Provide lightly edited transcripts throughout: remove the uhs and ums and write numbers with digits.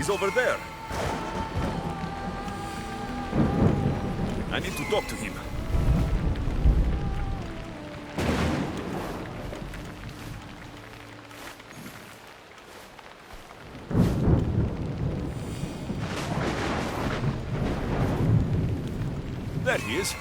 He's over there. I need to talk to him. There he is.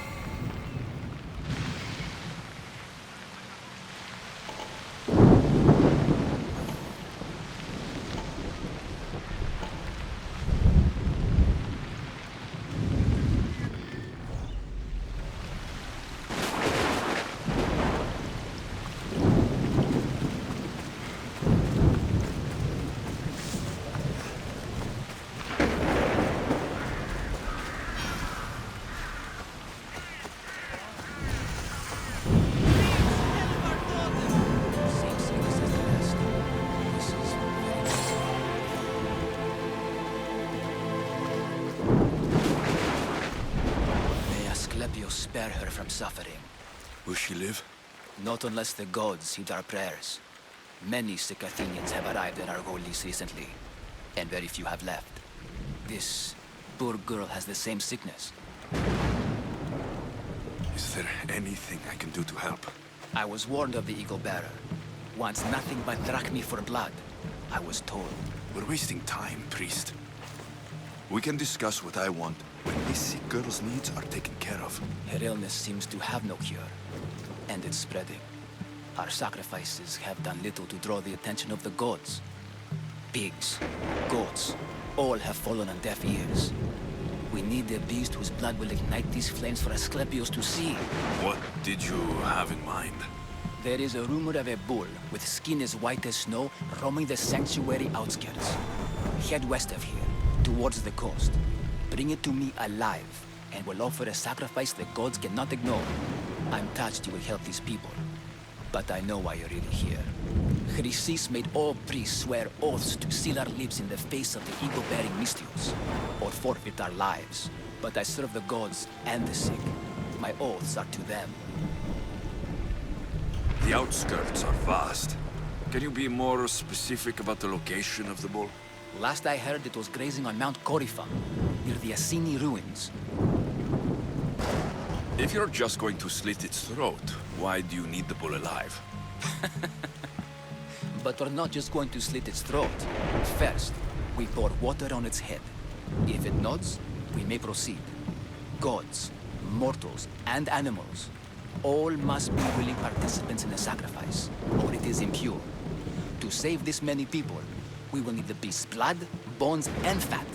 Spare her from suffering. Will she live? Not unless the gods heed our prayers. Many sick Athenians have arrived in our Argolis recently, and very few have left. This poor girl has the same sickness. Is there anything I can do to help? I was warned of the Eagle Bearer. Wants nothing but drachmi for blood. I was told. We're wasting time, priest. We can discuss what I want when this sick girl's needs are taken care of. Her illness seems to have no cure, and it's spreading. Our sacrifices have done little to draw the attention of the gods. Pigs, goats, all have fallen on deaf ears. We need a beast whose blood will ignite these flames for Asclepius to see. What did you have in mind? There is a rumor of a bull with skin as white as snow roaming the sanctuary outskirts. Head west of here, towards the coast. Bring it to me alive, and we'll offer a sacrifice the gods cannot ignore. I'm touched you will help these people, but I know why you're really here. Chrysis made all priests swear oaths to seal our lips in the face of the eagle-bearing Mystios, or forfeit our lives. But I serve the gods and the sick. My oaths are to them. The outskirts are vast. Can you be more specific about the location of the bull? Last I heard, it was grazing on Mount Coryphon, near the Assini ruins. If you're just going to slit its throat, why do you need the bull alive? But we're not just going to slit its throat. First, we pour water on its head. If it nods, we may proceed. Gods, mortals, and animals, all must be willing participants in the sacrifice, or it is impure. To save this many people, we will need the beast's blood, bones, and fat.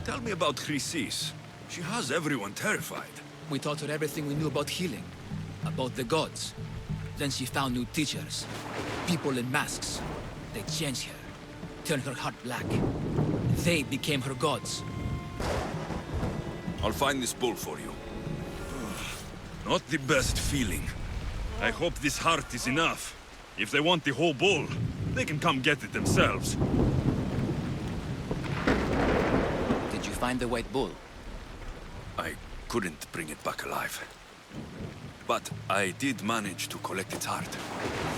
Tell me about Chrysis. She has everyone terrified. We taught her everything we knew about healing, about the gods. Then she found new teachers, people in masks. They changed her, turned her heart black. They became her gods. I'll find this bull for you. Not the best feeling. I hope this heart is enough. If they want the whole bull, they can come get it themselves. Did you find the white bull? I couldn't bring it back alive. But I did manage to collect its heart.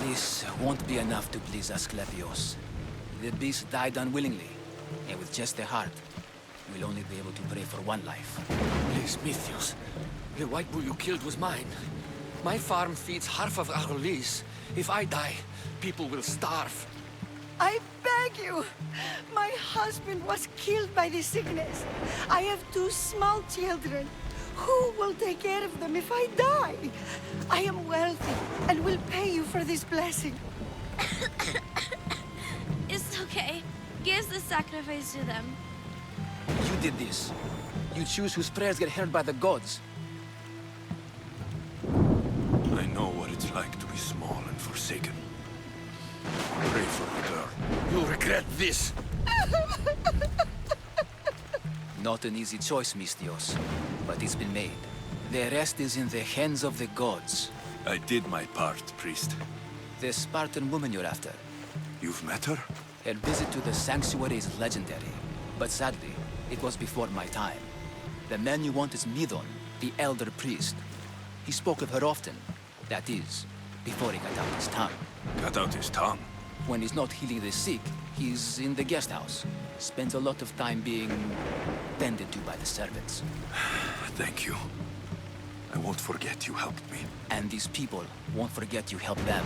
This won't be enough to please Asclepios. The beast died unwillingly, and with just the heart, we'll only be able to pray for one life. Please, Mythios. The white bull you killed was mine. My farm feeds half of Argolis. If I die, people will starve. I beg you! My husband was killed by this sickness. I have 2 small children. Who will take care of them if I die? I am wealthy and will pay you for this blessing. It's okay. Give the sacrifice to them. You did this. You choose whose prayers get heard by the gods. I know what it's like to be small and forsaken. Pray for the girl. You'll regret this. Not an easy choice, Mystios, but it's been made. The rest is in the hands of the gods. I did my part, priest. The Spartan woman you're after. You've met her? Her visit to the sanctuary is legendary, but sadly, it was before my time. The man you want is Midon, the elder priest. He spoke of her often. That is, before he got out his tongue. Cut out his tongue. When he's not healing the sick, He's in the guest house. Spends a lot of time being tended to by the servants. Thank you. I won't forget you helped me. And these people won't forget you helped them.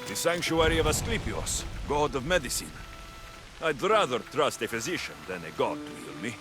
The sanctuary of Asclepios, god of medicine. I'd rather trust a physician than a god to heal me.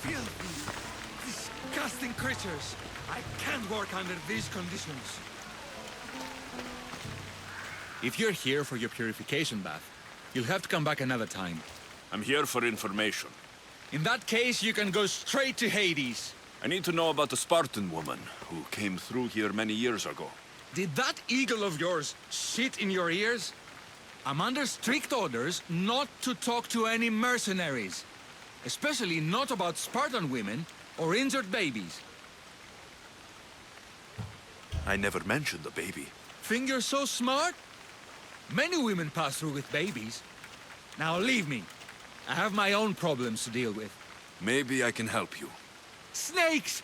Filthy, disgusting creatures. I can't work under these conditions. If you're here for your purification bath, you'll have to come back another time. I'm here for information. In that case, you can go straight to Hades. I need to know about the Spartan woman who came through here many years ago. Did that eagle of yours shit in your ears? I'm under strict orders not to talk to any mercenaries. Especially not about Spartan women or injured babies. I never mentioned the baby. Think you're so smart? Many women pass through with babies. Now leave me. I have my own problems to deal with. Maybe I can help you. Snakes!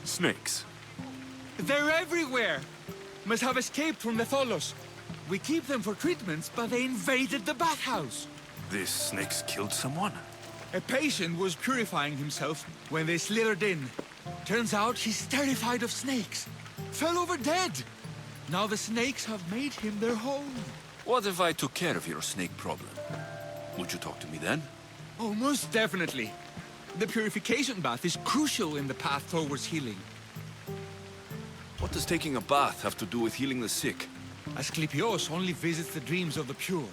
Snakes? They're everywhere! Must have escaped from the Tholos. We keep them for treatments, but they invaded the bathhouse. These snakes killed someone? A patient was purifying himself when they slithered in. Turns out he's terrified of snakes. Fell over dead. Now the snakes have made him their home. What if I took care of your snake problem? Would you talk to me then? Oh, most definitely. The purification bath is crucial in the path towards healing. What does taking a bath have to do with healing the sick? Asclepios only visits the dreams of the pure.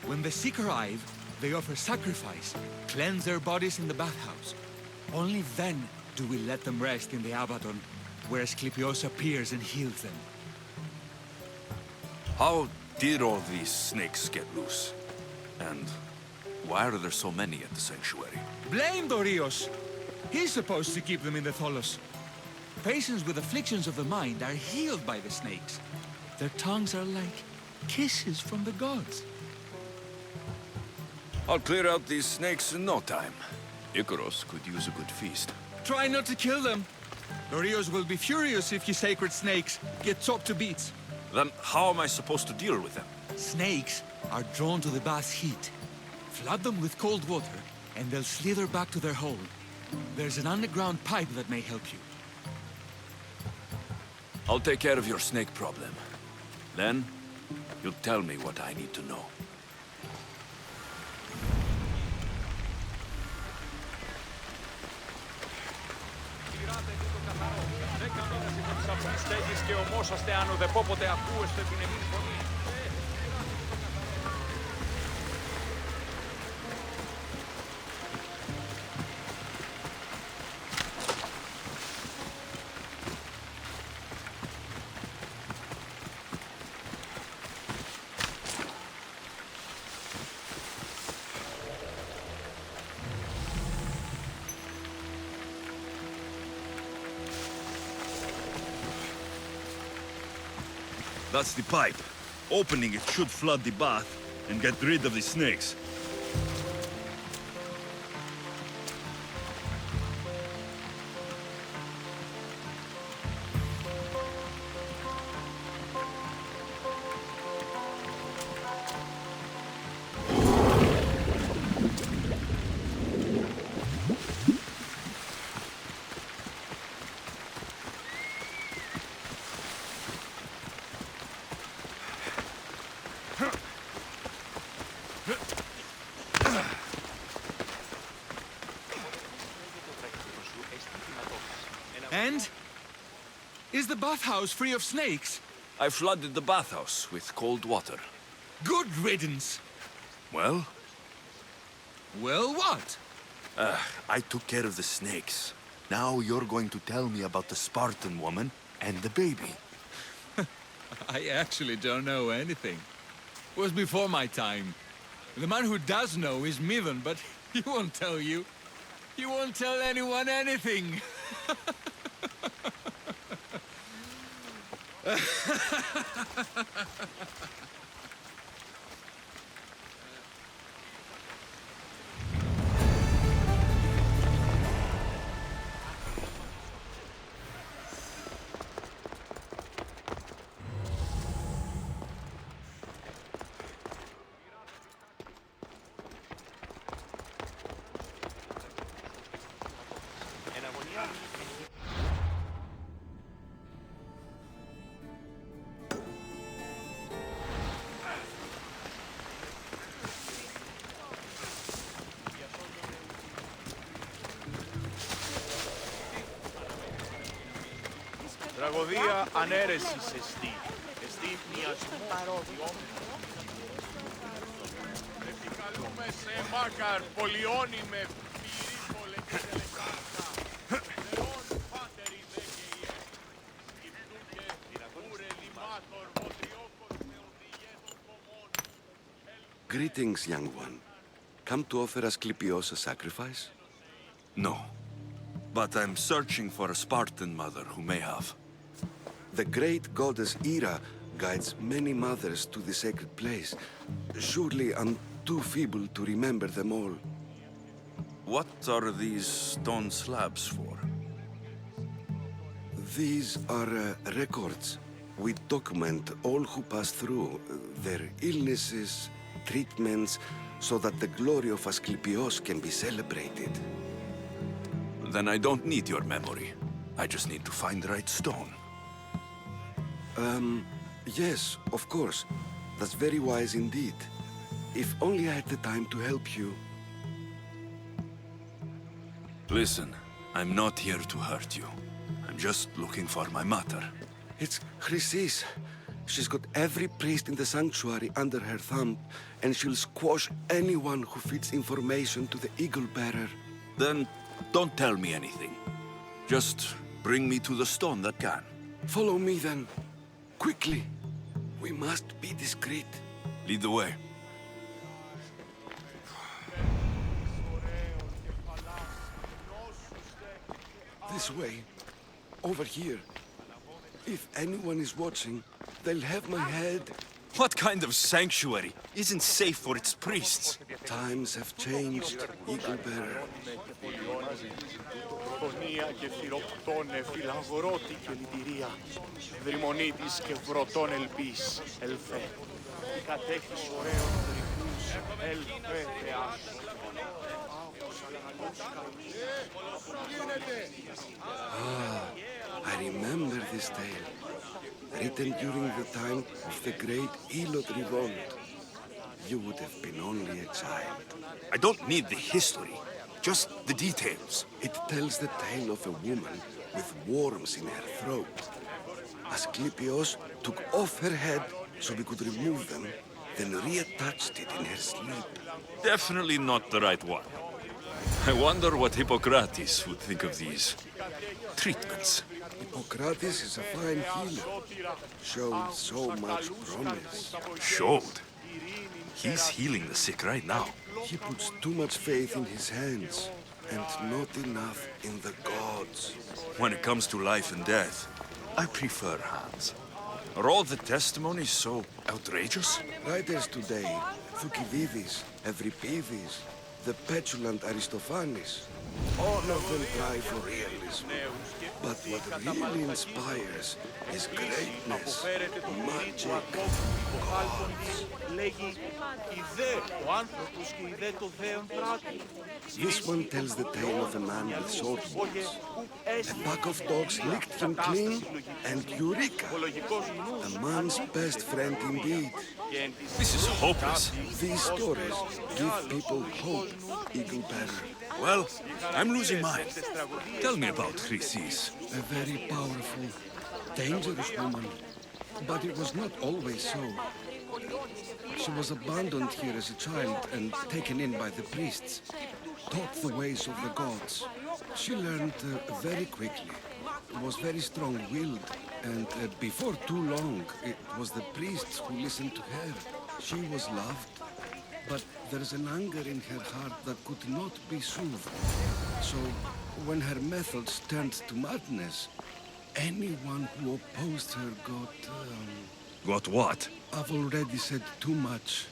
When the sick arrive, they offer sacrifice, cleanse their bodies in the bathhouse. Only then do we let them rest in the Abaddon, where Asclepios appears and heals them. How did all these snakes get loose? And why are there so many at the sanctuary? Blame Dorios! He's supposed to keep them in the Tholos. Patients with afflictions of the mind are healed by the snakes. Their tongues are like kisses from the gods. I'll clear out these snakes in no time. Icaros could use a good feast. Try not to kill them. Dorios will be furious if you sacred snakes get chopped to bits. Then how am I supposed to deal with them? Snakes are drawn to the bath's heat. Flood them with cold water, and they'll slither back to their hole. There's an underground pipe that may help you. I'll take care of your snake problem. Then, you'll tell me what I need to know. That's the pipe. Opening it should flood the bath and get rid of the snakes. And? Is the bathhouse free of snakes? I flooded the bathhouse with cold water. Good riddance. Well, Well, what? I took care of the snakes. Now you're going to tell me about the Spartan woman and the baby. I actually don't know anything. It was before my time. The man who does know is Midon, but he won't tell you. He won't tell anyone anything. Τραγωδία ανέρεσης εστί. Εστί μοιασμό διόμετρο. Επικαλούμε σε μάκαρ πολιώνει με πυρίπολε και τελεκάρτα. Θεόν πάτερη δε και ιέ. Υπτούκε ούρε λιμάτορ βοτριόκος θεοδηγέτων κομμών. Greetings, young one. Come to offer Asclepios a sacrifice? No. But I'm searching for a Spartan mother who may have. The great goddess Ira guides many mothers to the sacred place. Surely I'm too feeble to remember them all. What are these stone slabs for? These are records. We document all who pass through, their illnesses, treatments, so that the glory of Asclepios can be celebrated. Then I don't need your memory. I just need to find the right stone. Yes, of course. That's very wise indeed. If only I had the time to help you. Listen, I'm not here to hurt you. I'm just looking for my mother. It's Chrysis. She's got every priest in the sanctuary under her thumb, and she'll squash anyone who feeds information to the Eagle Bearer. Then don't tell me anything. Just bring me to the stone that can. Follow me then. Quickly. We must be discreet. Lead the way. This way. Over here. If anyone is watching, they'll have my head. What kind of sanctuary isn't safe for its priests? Times have changed, Eagle Bearer. Γωνία και θηροκτώνε, φιλαγρώτη και λυτηρία. Δρυμονίτης και βρωτών ελπίς, ελφέ. Κατέχεις ωραίων τρυπούς, ελφέ θεάσου. I remember this tale. Written during the time of the great Elot revolt. You would have been only a child. I don't need the history, just the details. It tells the tale of a woman with worms in her throat. Asclepios took off her head so we could remove them, then reattached it in her sleep. Definitely not the right one. I wonder what Hippocrates would think of these treatments. Hippocrates is a fine healer. Showed so much promise. Showed. He's healing the sick right now. He puts too much faith in his hands, and not enough in the gods. When it comes to life and death, I prefer hands. Are all the testimonies so outrageous? Writers today, Thucydides, Euripides, the petulant Aristophanes, all of them try for realism. But what really inspires is greatness, magic, gods. Λέγει «Η δε ο άνθρωπος και η δε το δέον πράτη». This one tells the tale of a man with sword wounds. A pack of dogs licked him clean, and Eureka! A man's best friend indeed. This is hopeless. These stories give people hope, Eagle Bearer. Well, I'm losing mine. Tell me about Chrysis. A very powerful, dangerous woman. But it was not always so. She was abandoned here as a child and taken in by the priests, taught the ways of the gods. She learned very quickly, was very strong-willed, and before too long, it was the priests who listened to her. She was loved, but there's an anger in her heart that could not be soothed. So, when her methods turned to madness, anyone who opposed her got... Got what? I've already said too much.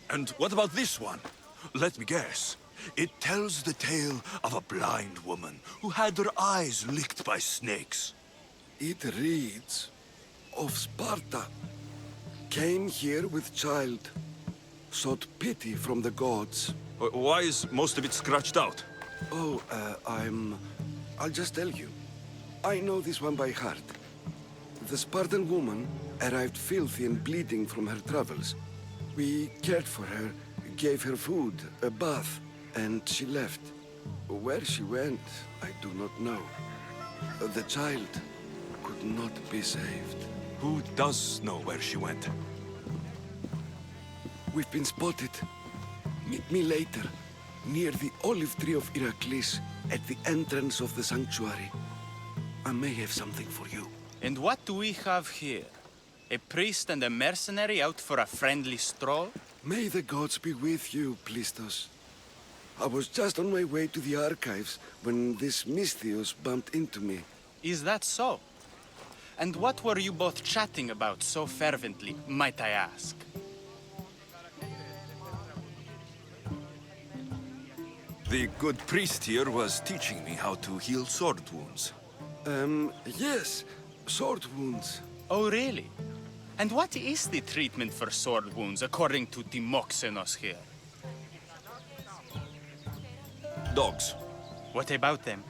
And what about this one? Let me guess. It tells the tale of a blind woman who had her eyes licked by snakes. It reads of Sparta. Came here with child. Sought pity from the gods. Why is most of it scratched out? Oh, I'll just tell you. I know this one by heart. The Spartan woman arrived filthy and bleeding from her travels. We cared for her, gave her food, a bath, and she left. Where she went, I do not know. The child could not be saved. Who does know where she went? We've been spotted. Meet me later, near the olive tree of Heracles, at the entrance of the sanctuary. I may have something for you. And what do we have here? A priest and a mercenary out for a friendly stroll? May the gods be with you, Plistos. I was just on my way to the archives when this Misthios bumped into me. Is that so? And what were you both chatting about so fervently, might I ask? The good priest here was teaching me how to heal sword wounds. Yes, sword wounds. Oh, really? And what is the treatment for sword wounds, according to Timoxenos here? Dogs. What about them?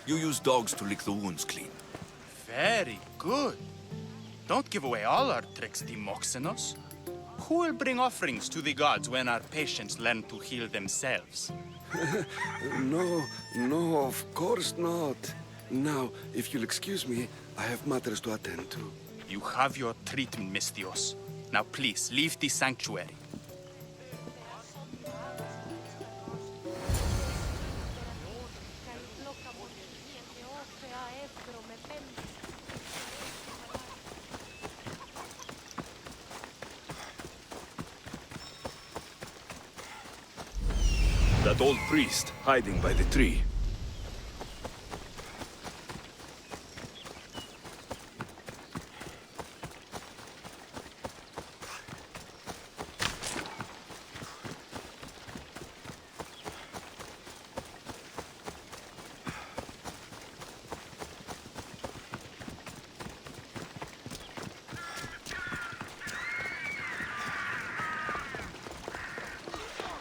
You use dogs to lick the wounds clean. Very good. Don't give away all our tricks, Timoxenos. Who will bring offerings to the gods when our patients learn to heal themselves? No, of course not. Now, if you'll excuse me, I have matters to attend to. You have your treatment, Misthios. Now please, leave the sanctuary. That old priest hiding by the tree.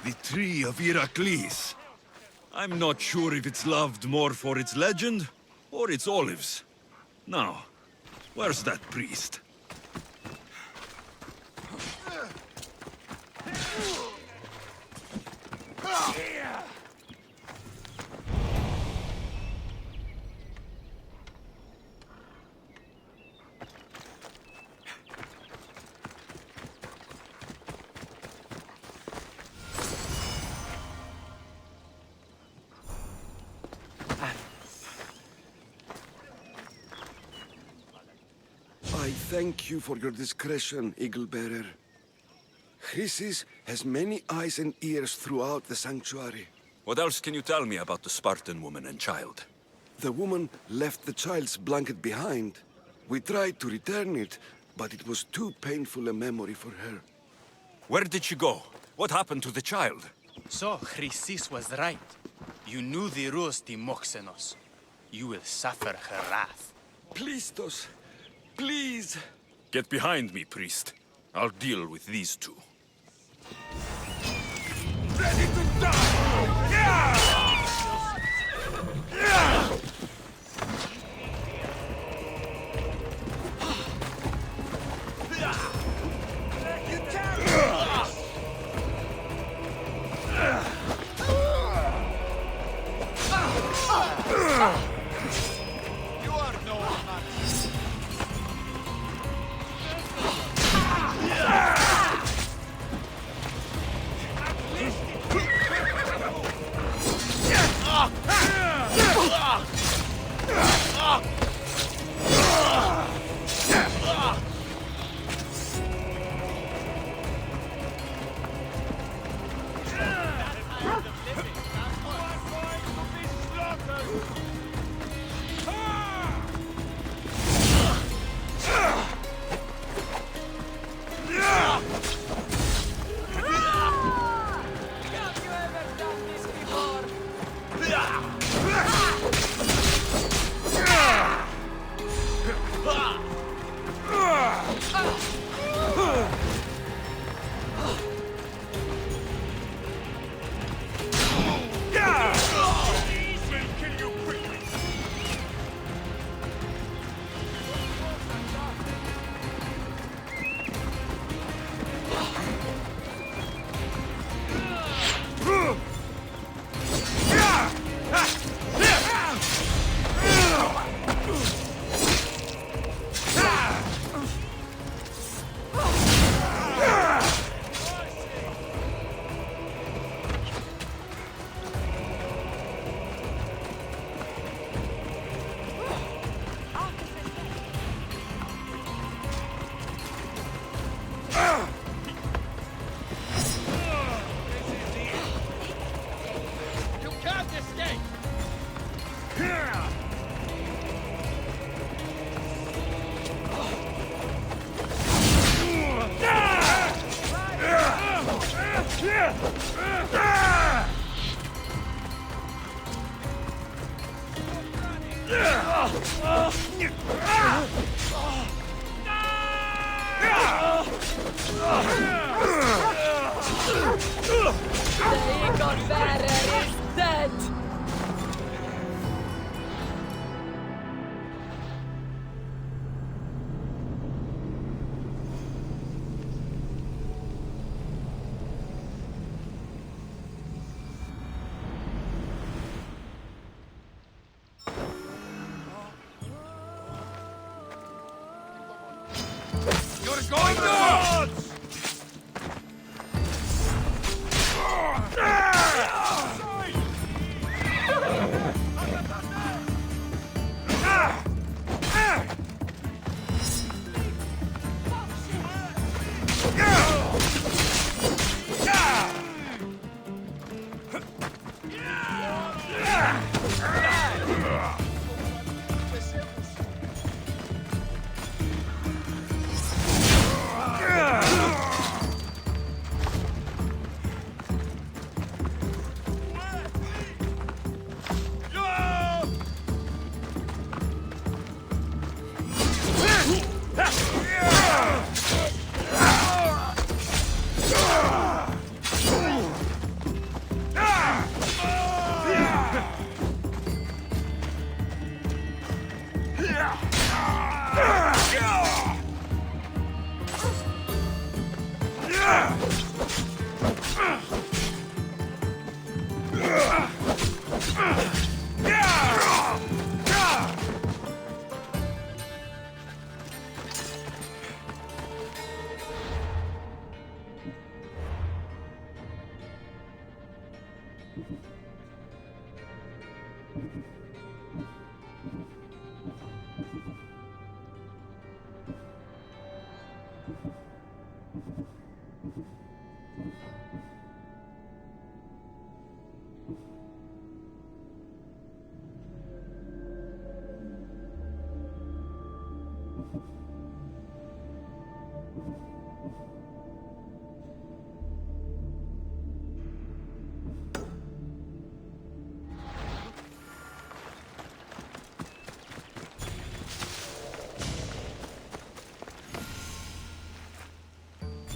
The tree of Heracles. I'm not sure if it's loved more for its legend or its olives. Now, where's that priest? I thank you for your discretion, Eagle-Bearer. Chrysis has many eyes and ears throughout the sanctuary. What else can you tell me about the Spartan woman and child? The woman left the child's blanket behind. We tried to return it, but it was too painful a memory for her. Where did she go? What happened to the child? So, Chrysis was right. You knew the rules, Timoxenos. You will suffer her wrath. Plistos, please. Get behind me, priest. I'll deal with these two. Ready to die! Yeah! Yeah! The Eagle Bearer is dead! You're going nuts!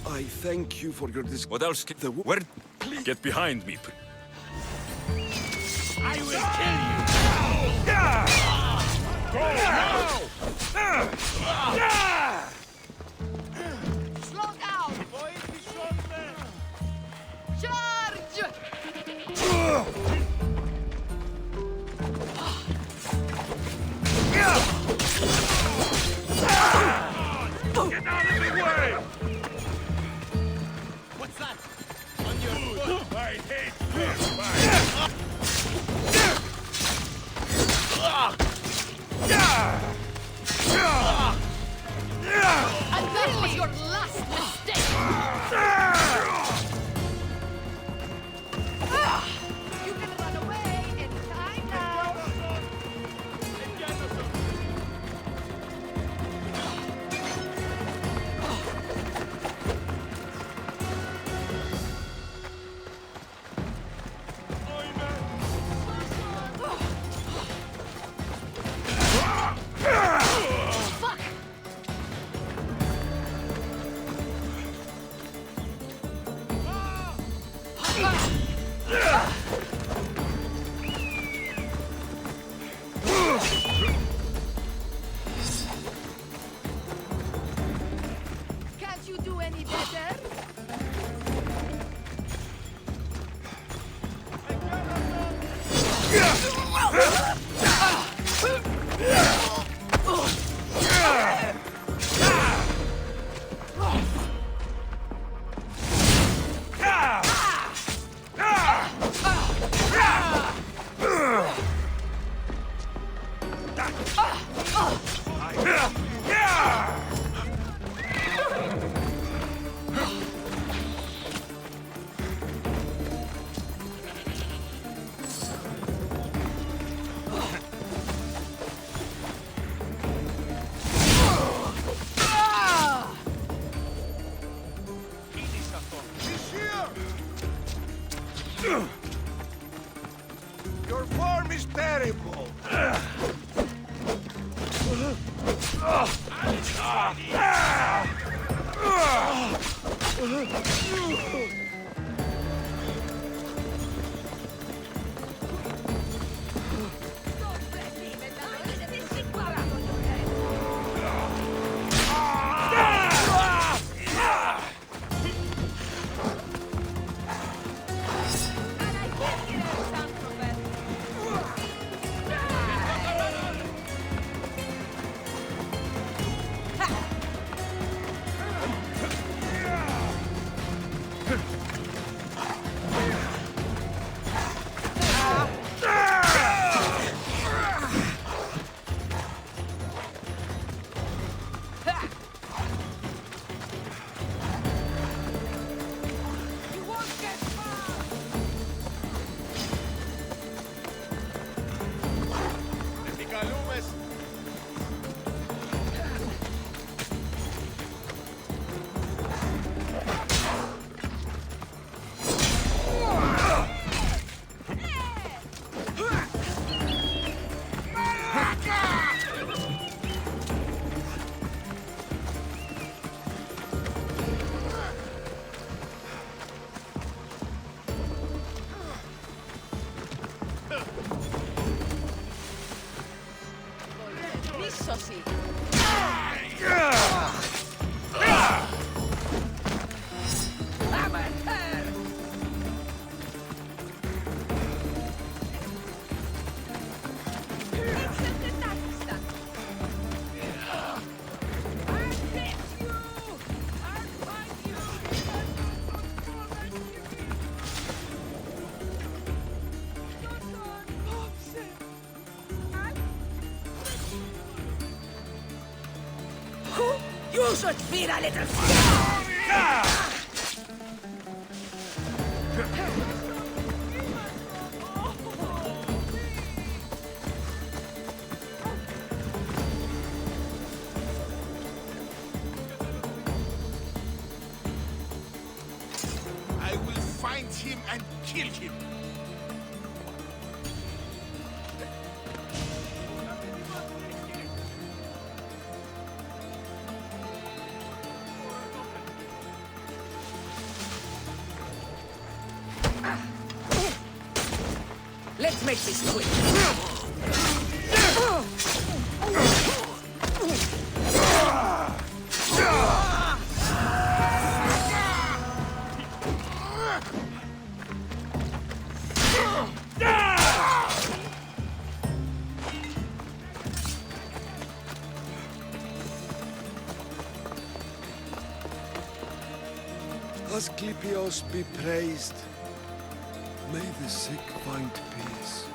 I thank you for your What else? Where? Get behind me. I will kill you! Slow down, boys! Be strong men! Charge! Get out of the way! What's that? On your foot! I hate this fight! And that was your last mistake! You can run away anytime now. Fuck! Can't you do any better? Your form is terrible! Missosi! You should feel a little... find him and kill him. Let's make this quick. Asclepios be praised. May the sick find peace.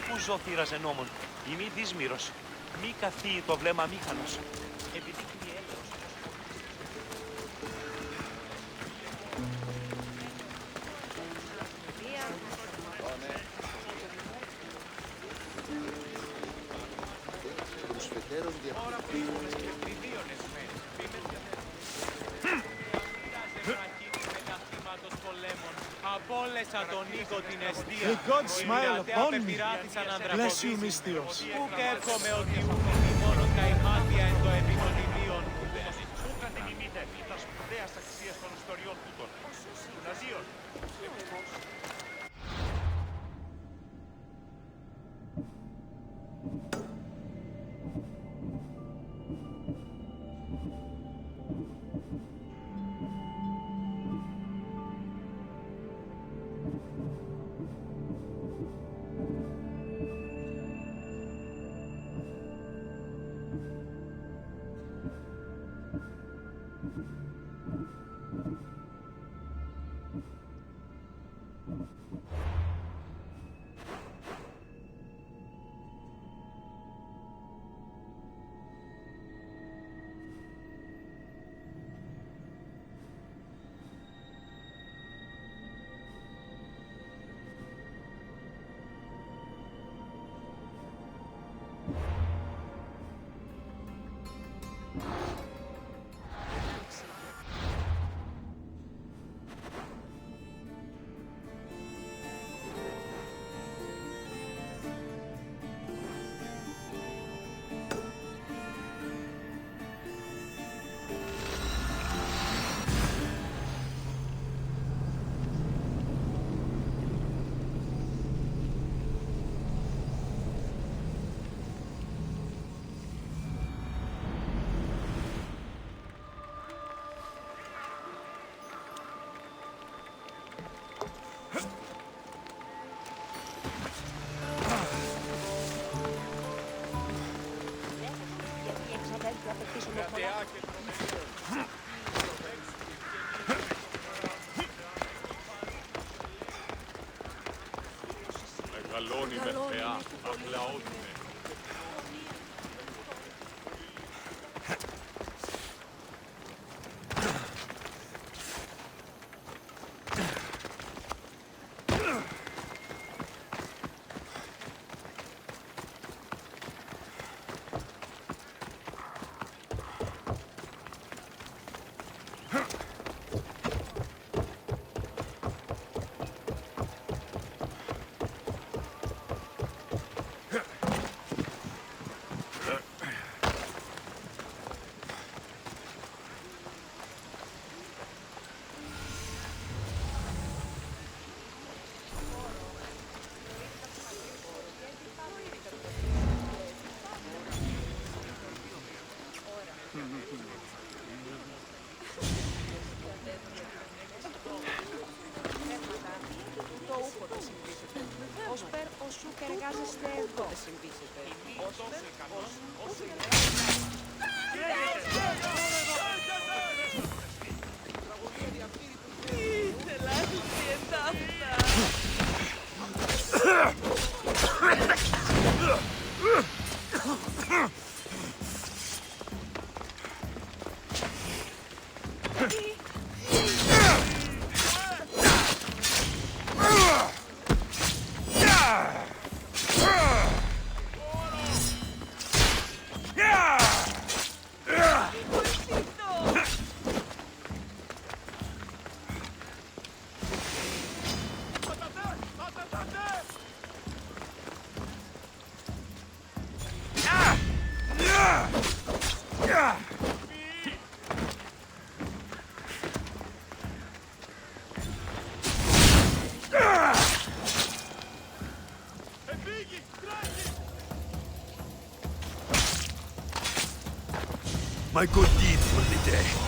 Πού ζω θύρας ενόμων, ημί δύσμυρος, μη καθίει το βλέμμα μήχανος. Επιδείκνει έλεος. Απόλεσα τον οίκο την αιστεία. May God smile upon me. Bless you, Mystios. Ουκ εύχομαι ότι ουκ μόνο καημάτια εν το επικοτιμίον. Ούκα την ημίτε, τα σπουδαίας αξίας των ιστοριών τούτων. Ναζίων. Μεγαλώνει με θεά, απλαώνει. My good deeds for the day.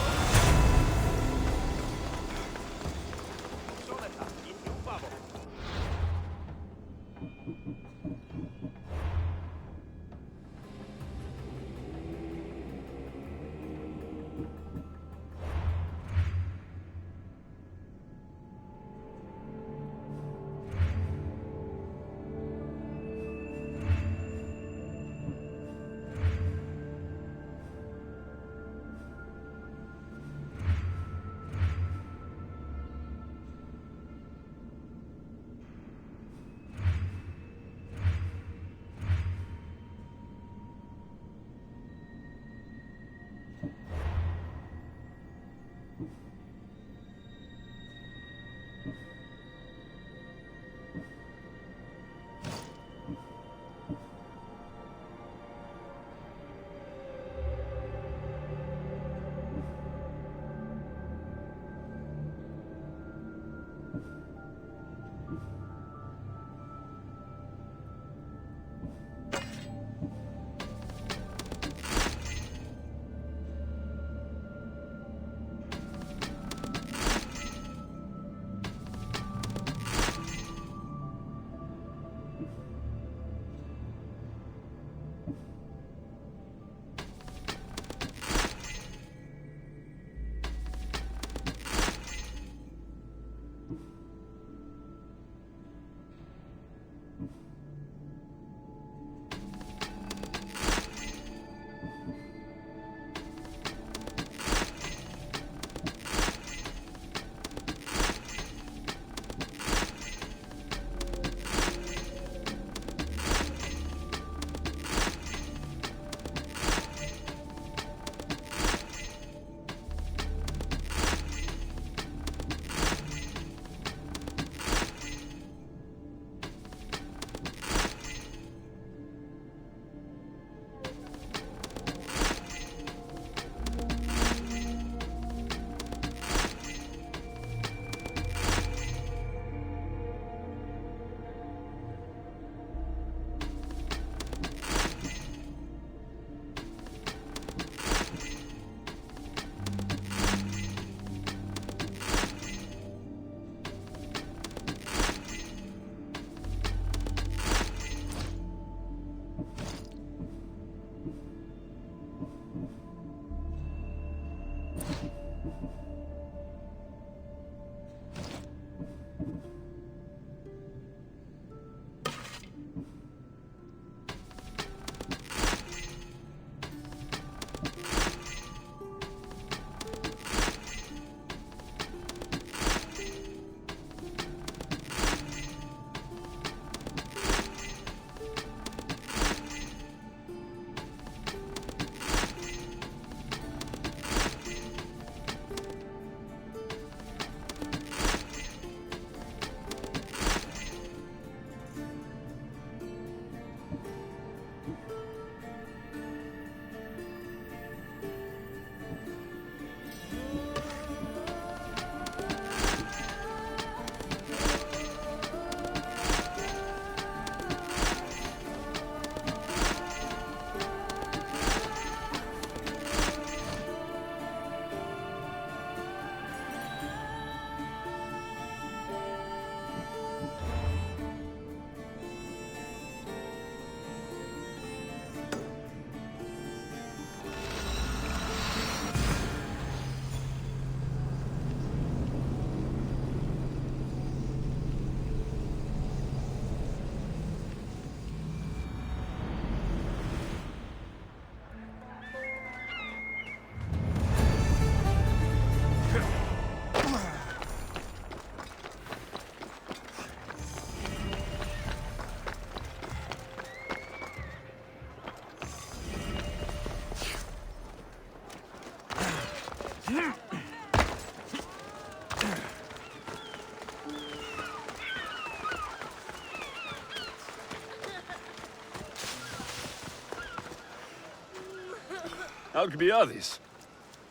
Alcibiades,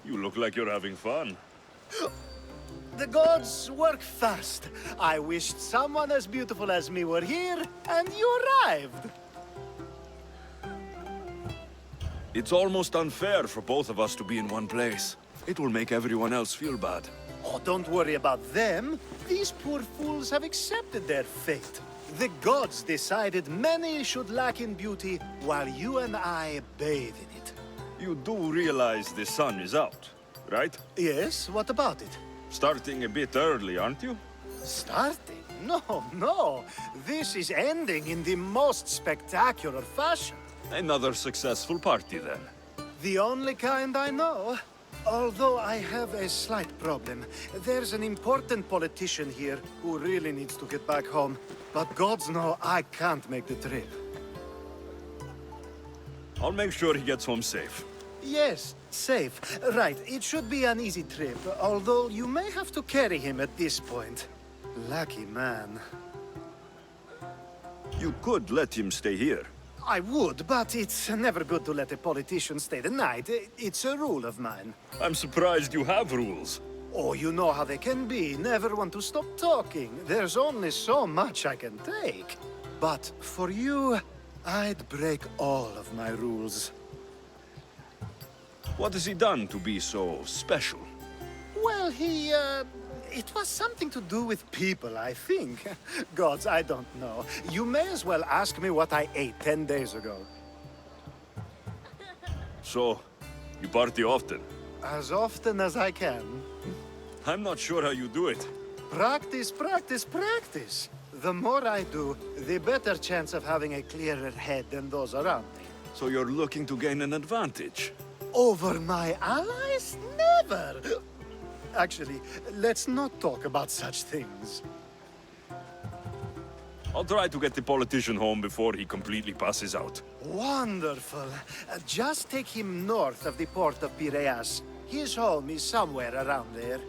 you look like you're having fun. The gods work fast. I wished someone as beautiful as me were here, and you arrived. It's almost unfair for both of us to be in one place. It will make everyone else feel bad. Oh, don't worry about them. These poor fools have accepted their fate. The gods decided many should lack in beauty, while you and I bathe in it. You do realize the sun is out, right? Yes, what about it? Starting a bit early, aren't you? Starting? No, no. This is ending in the most spectacular fashion. Another successful party, then. The only kind I know. Although I have a slight problem. There's an important politician here who really needs to get back home. But gods know I can't make the trip. I'll make sure he gets home safe. Yes, safe. Right, it should be an easy trip, although you may have to carry him at this point. Lucky man. You could let him stay here. I would, but it's never good to let a politician stay the night. It's a rule of mine. I'm surprised you have rules. Oh, you know how they can be. Never want to stop talking. There's only so much I can take. But for you, I'd break all of my rules. What has he done to be so special? Well, it was something to do with people, I think. Gods, I don't know. You may as well ask me what I ate 10 days ago. So, you party often? As often as I can. I'm not sure how you do it. Practice, practice, practice. The more I do, the better chance of having a clearer head than those around me. So you're looking to gain an advantage? Over my allies? Never! Actually, let's not talk about such things. I'll try to get the politician home before he completely passes out. Wonderful. Just take him north of the port of Piraeus. His home is somewhere around there.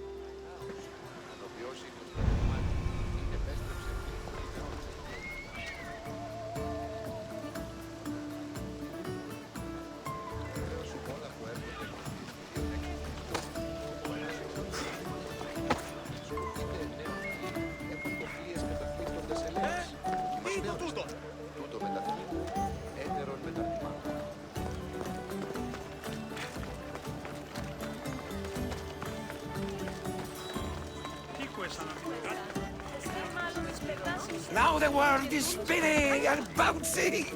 Now the world is spinning and bouncing!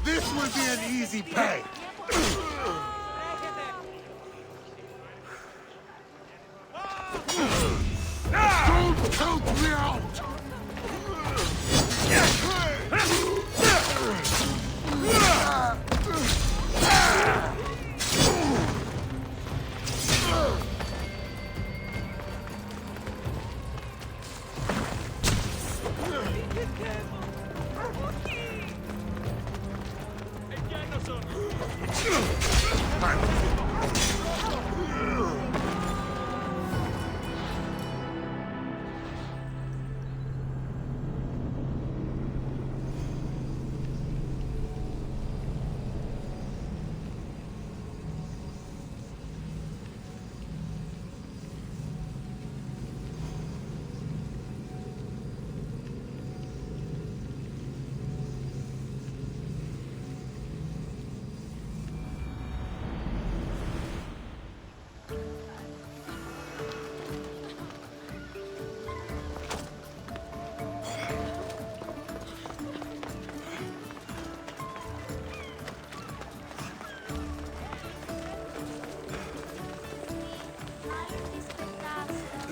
This will be an easy pay. Don't help me out!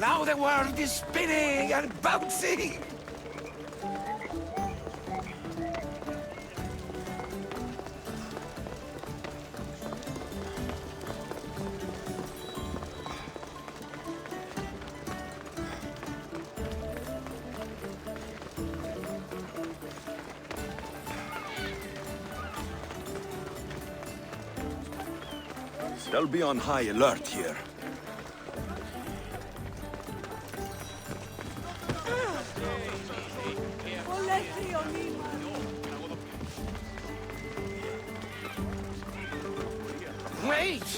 Now the world is spinning and bouncing! They'll be on high alert here. Wait!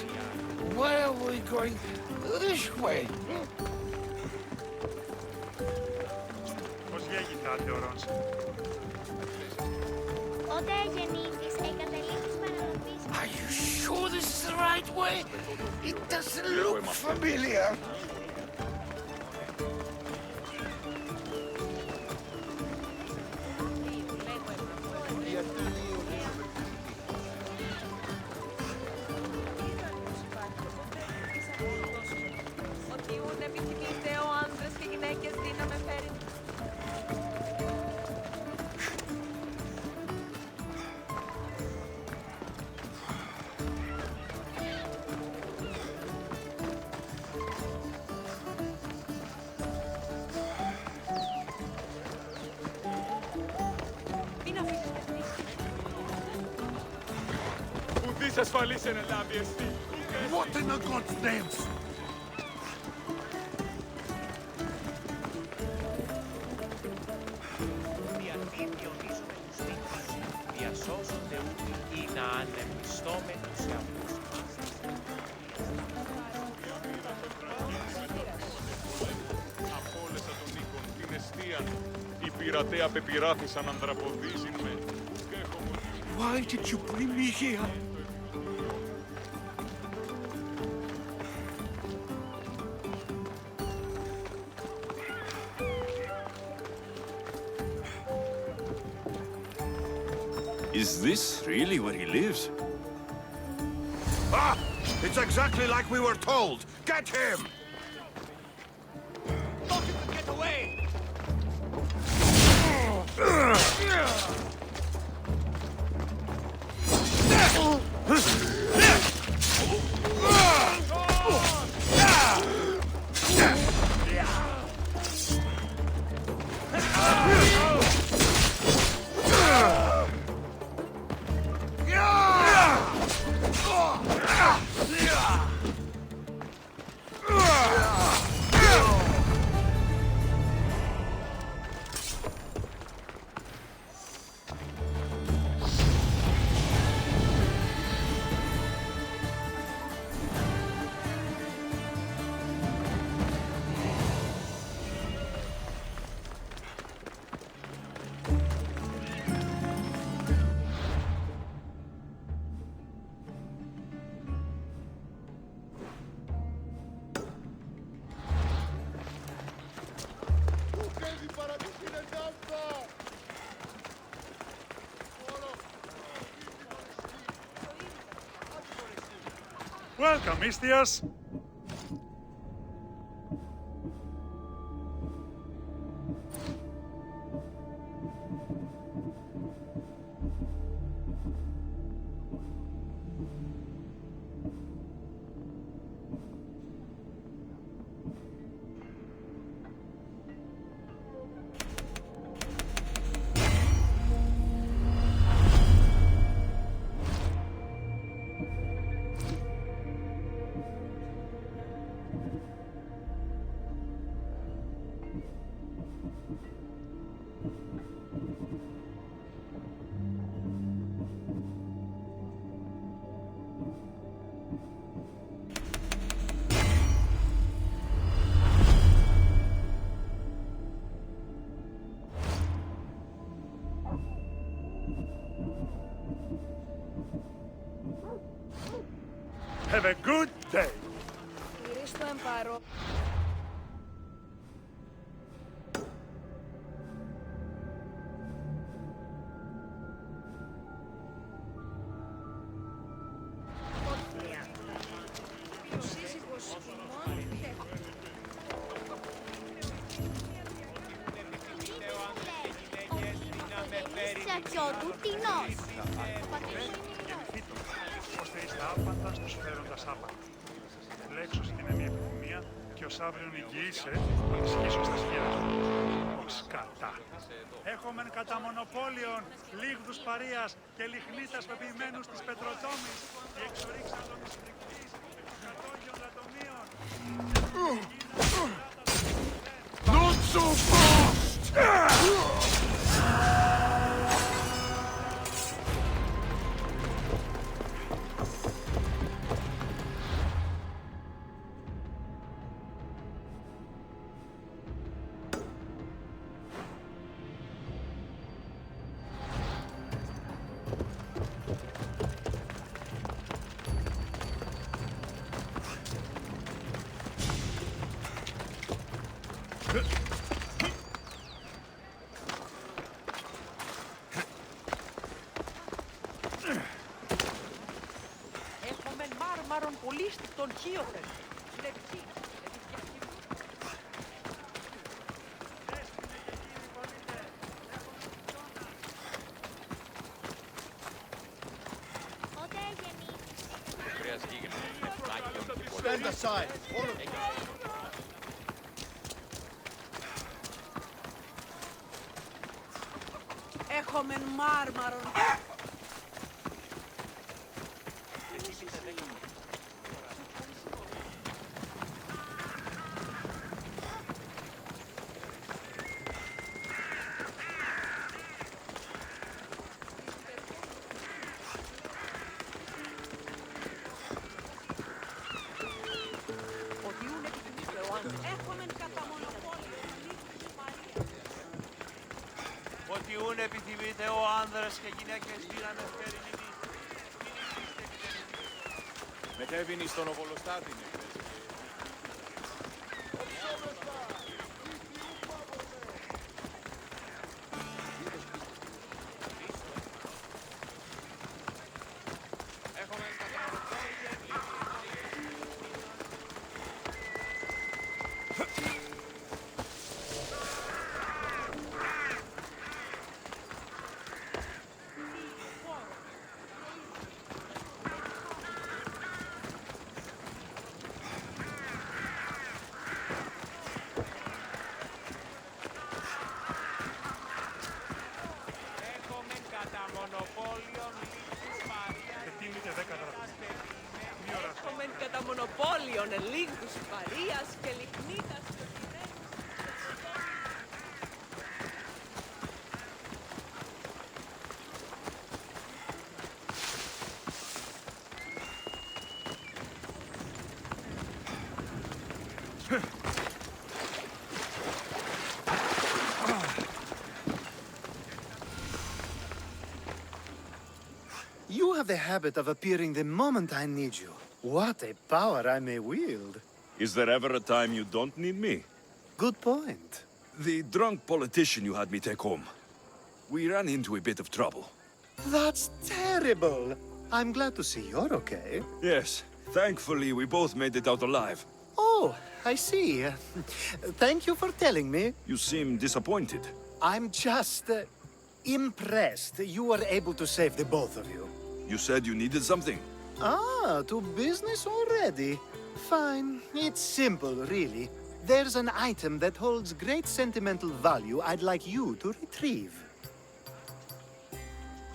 Where are we going? This way. Πώς γέγητάτε, ορός. Όταν γεννήθης, εγκαταλείπεις παραλαβής. Are you sure this is the right way? It doesn't look familiar. What in the God's names? Διασώζονται ούτοι ή να ανεμιστώμενοι σε αυτούς μάστες. Απόλεσα τον οίκον την εστίαν. Οι πειρατέ απεπειράθησαν ανδραποδίζειν με. Why did you bring me here? Is this really where he lives? Ah! It's exactly like we were told! Get him! Get away! Welcome, Istias. Have a good day. σπιτιό του τεινός. Ώστε εις τα άπαντα στους φέροντας άπαντα. Λέξος την είναι η επιθυμία και ως αύριον υγιείσαι, να ισχύσω στα σχέδια σου. Ως κατά. Έχομεν κατά μονοπόλιον λίγδους παρείας και λιχνίτας πεποιημένους της πετροτόμης και εξορίξαντον της φρικτής κατόγιων λατομείων. Not so fast! Έχουμε μάρμαρον πολίστη των χίωθεν. Λεπτή. Stand aside, all of you. Έχουμε μάρμαρον. Ότι ούν επιθυμείτε ο άνδρας και γυναίκες δύναμες περινή. Μετέβηνε στον Οβολοστάτη. Έχουμε κατά μονοπόλιον ελίγδους παρείας και λιχνίτας. You have the habit of appearing the moment I need you. What a power I may wield. Is there ever a time you don't need me? Good point. The drunk politician you had me take home. We ran into a bit of trouble. That's terrible. I'm glad to see you're okay. Yes, thankfully we both made it out alive. Oh, I see. Thank you for telling me. You seem disappointed. I'm just impressed you were able to save the both of you. You said you needed something. Ah, to business already. Fine. It's simple, really. There's an item that holds great sentimental value I'd like you to retrieve.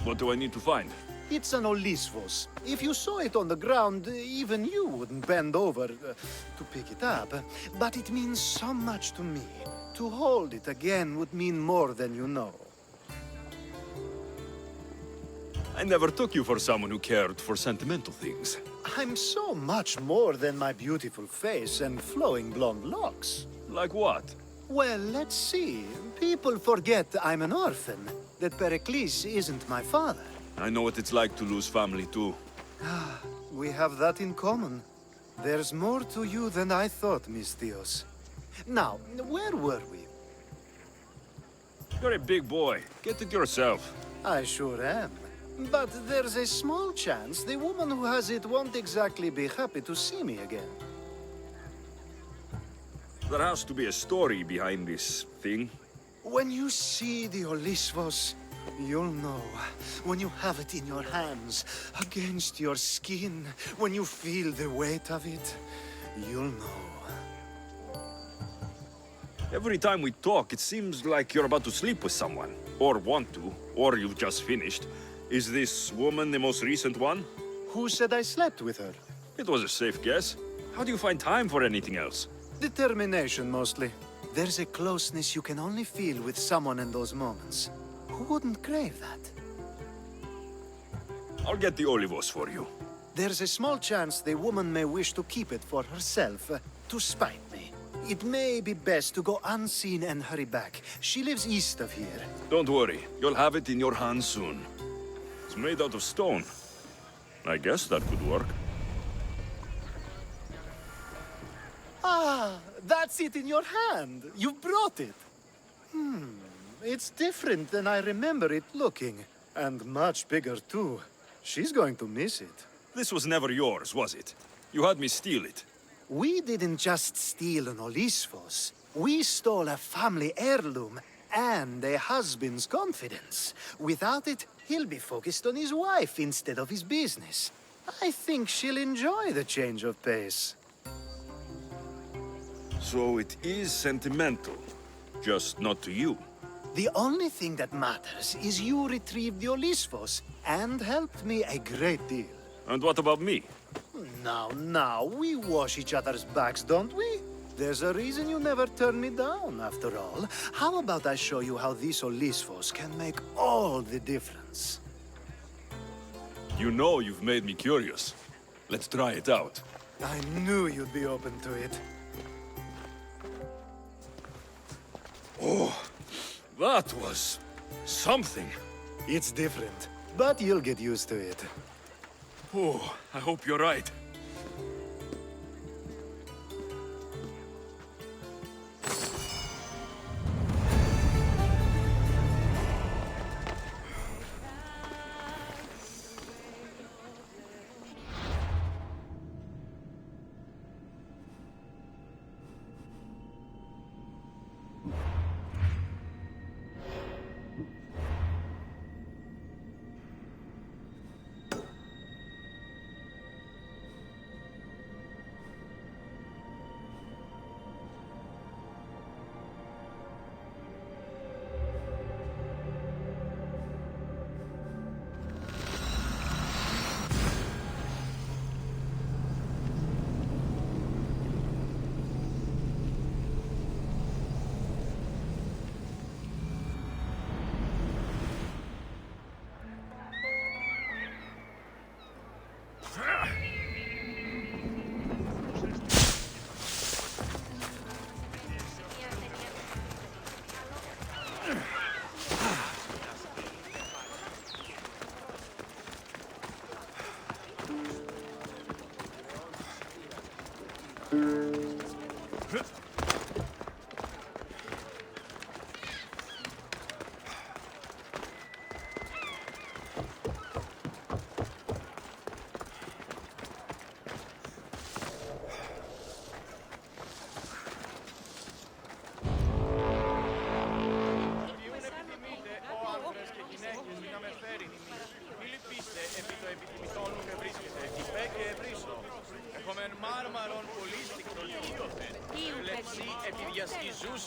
What do I need to find? It's an Olisvos. If you saw it on the ground, even you wouldn't bend over to pick it up. But it means so much to me. To hold it again would mean more than you know. I never took you for someone who cared for sentimental things. I'm so much more than my beautiful face and flowing blonde locks. Like what? Well, let's see. People forget I'm an orphan, that Pericles isn't my father. I know what it's like to lose family too. We have that in common. There's more to you than I thought, Mistios. Now, where were we? You're a big boy. Get it yourself. I sure am. But there's a small chance the woman who has it won't exactly be happy to see me again. There has to be a story behind this thing. When you see the Olisvos, You'll know when you have it in your hands, against your skin, when you feel the weight of it. You'll know. Every time we talk, it seems like you're about to sleep with someone. Or want to, or you've just finished. Is this woman the most recent one? Who said I slept with her? It was a safe guess. How do you find time for anything else? Determination, mostly. There's a closeness you can only feel with someone in those moments. Who wouldn't crave that? I'll get the olivos for you. There's a small chance the woman may wish to keep it for herself, to spite me. It may be best to go unseen and hurry back. She lives east of here. Don't worry, you'll have it in your hands soon. It's made out of stone. I guess that could work. Ah, that's it in your hand. You brought it. It's different than I remember it looking. And much bigger, too. She's going to miss it. This was never yours, was it? You had me steal it. We didn't just steal an Olisfos. We stole a family heirloom and a husband's confidence. Without it, he'll be focused on his wife instead of his business. I think she'll enjoy the change of pace. So it is sentimental. Just not to you. The only thing that matters is you retrieved the Olisfos and helped me a great deal. And what about me? Now, we wash each other's backs, don't we? There's a reason you never turn me down, after all. How about I show you how these Olisfos can make all the difference? You know you've made me curious. Let's try it out. I knew you'd be open to it. Oh, that was something. It's different, but you'll get used to it. Oh, I hope you're right.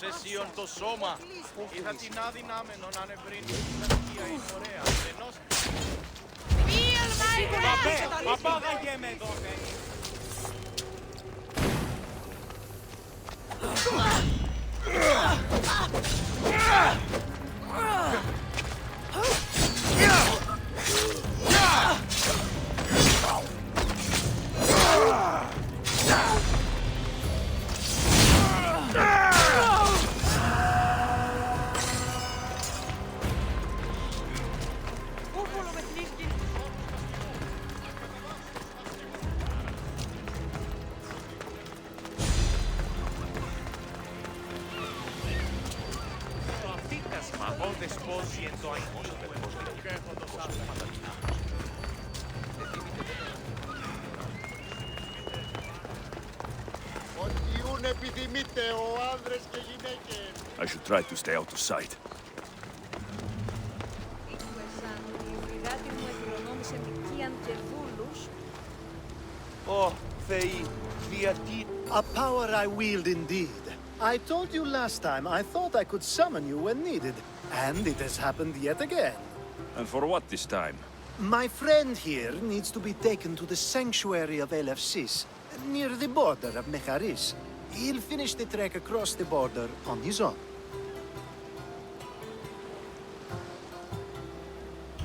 Σεσίων το σώμα. Είδα την αδυνάμενο να ανεβρύνει την αστεία είναι ωραία. Ενός... Απάγαγε με τότε. I should try to stay out of sight. και δούλους. Ω, Θεοί, γιατί... A power I wield indeed. I told you last time I thought I could summon you when needed. And it has happened yet again. And for what this time? My friend here needs to be taken to the sanctuary of Elefsis, near the border of Mecharis. He'll finish the trek across the border on his own.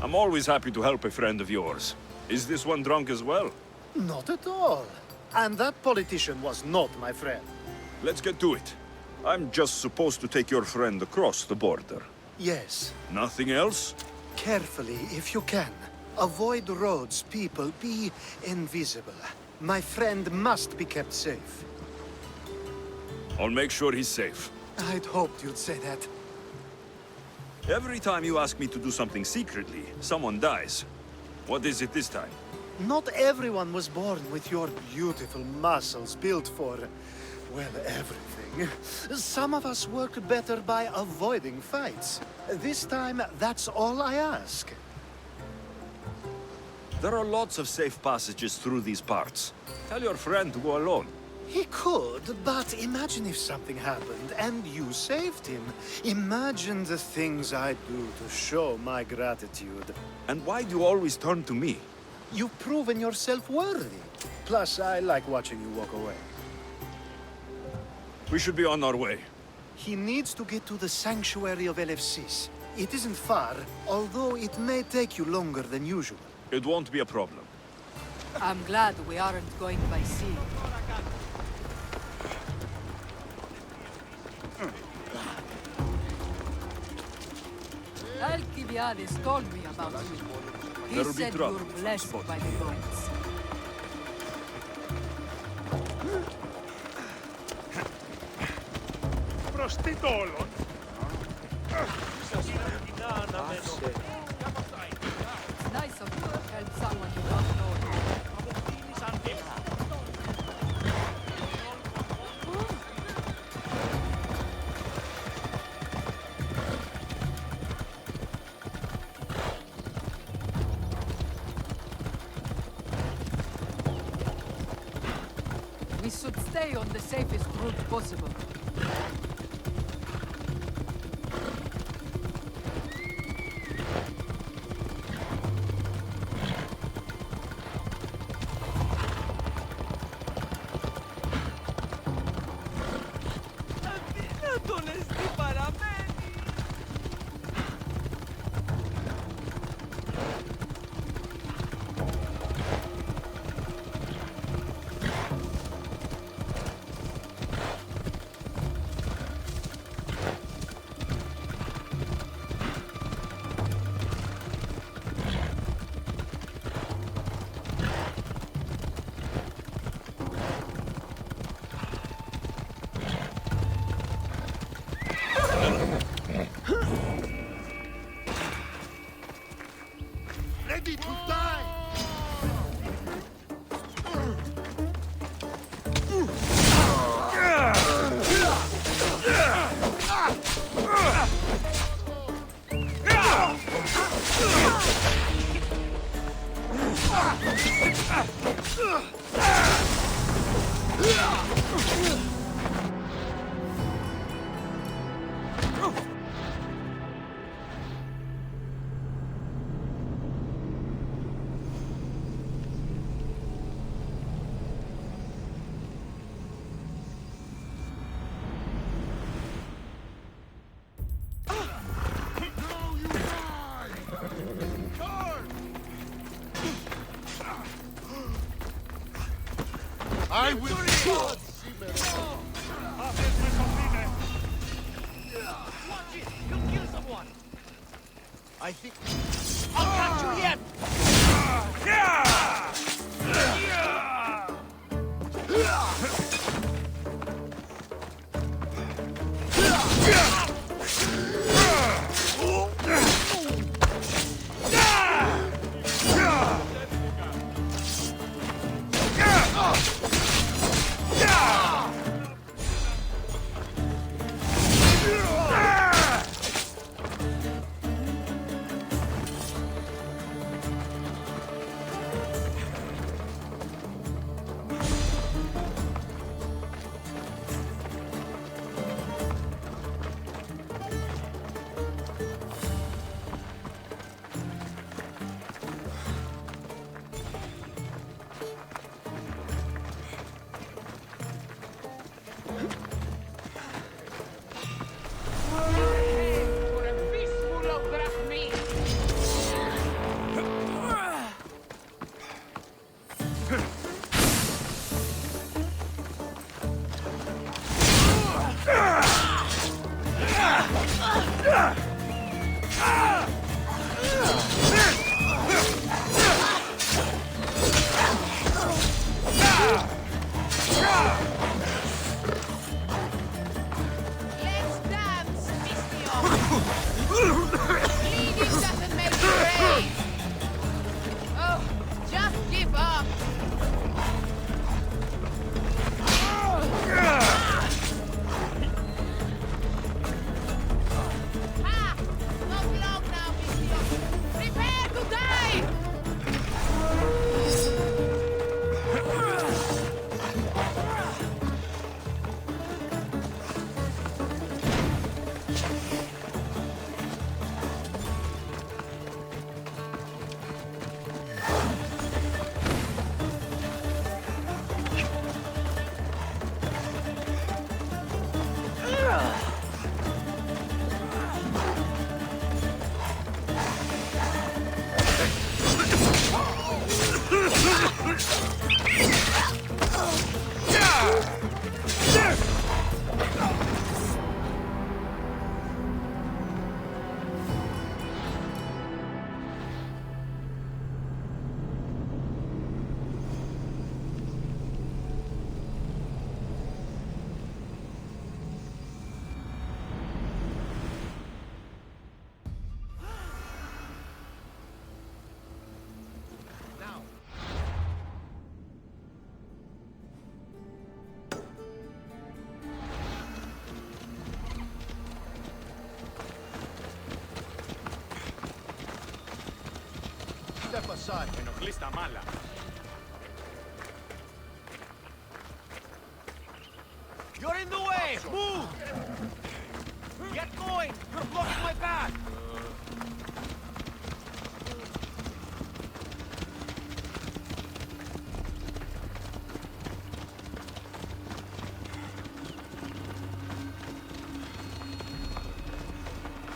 I'm always happy to help a friend of yours. Is this one drunk as well? Not at all. And that politician was not my friend. Let's get to it. I'm just supposed to take your friend across the border. Yes. Nothing else? Carefully, if you can. Avoid roads, people. Be invisible. My friend must be kept safe. I'll make sure he's safe. I'd hoped you'd say that. Every time you ask me to do something secretly, someone dies. What is it this time? Not everyone was born with your beautiful muscles built for, well, everything. Some of us work better by avoiding fights. This time, that's all I ask. There are lots of safe passages through these parts. Tell your friend to go alone. He could, but imagine if something happened and you saved him. Imagine the things I'd do to show my gratitude. And why do you always turn to me? You've proven yourself worthy. Plus, I like watching you walk away. We should be on our way. He needs to get to the sanctuary of Elefsis. It isn't far, although it may take you longer than usual. It won't be a problem. I'm glad we aren't going by sea. Alcibiades told me about you. He There'll be said trouble. you're blessed by the gods. Προς τι το όλον. It's nice of you to help someone you don't know. We should stay on the safest route possible. Αδύνατονες τι παραμένει. Ready to die! I will not Αυτές με σωθήνε. watch it! You'll kill someone! I think I'll catch you yet! side. Ενοχλείς τα μάλα. You're in the way! Move! Get going! You're blocking my path!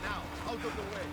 Now, out of the way.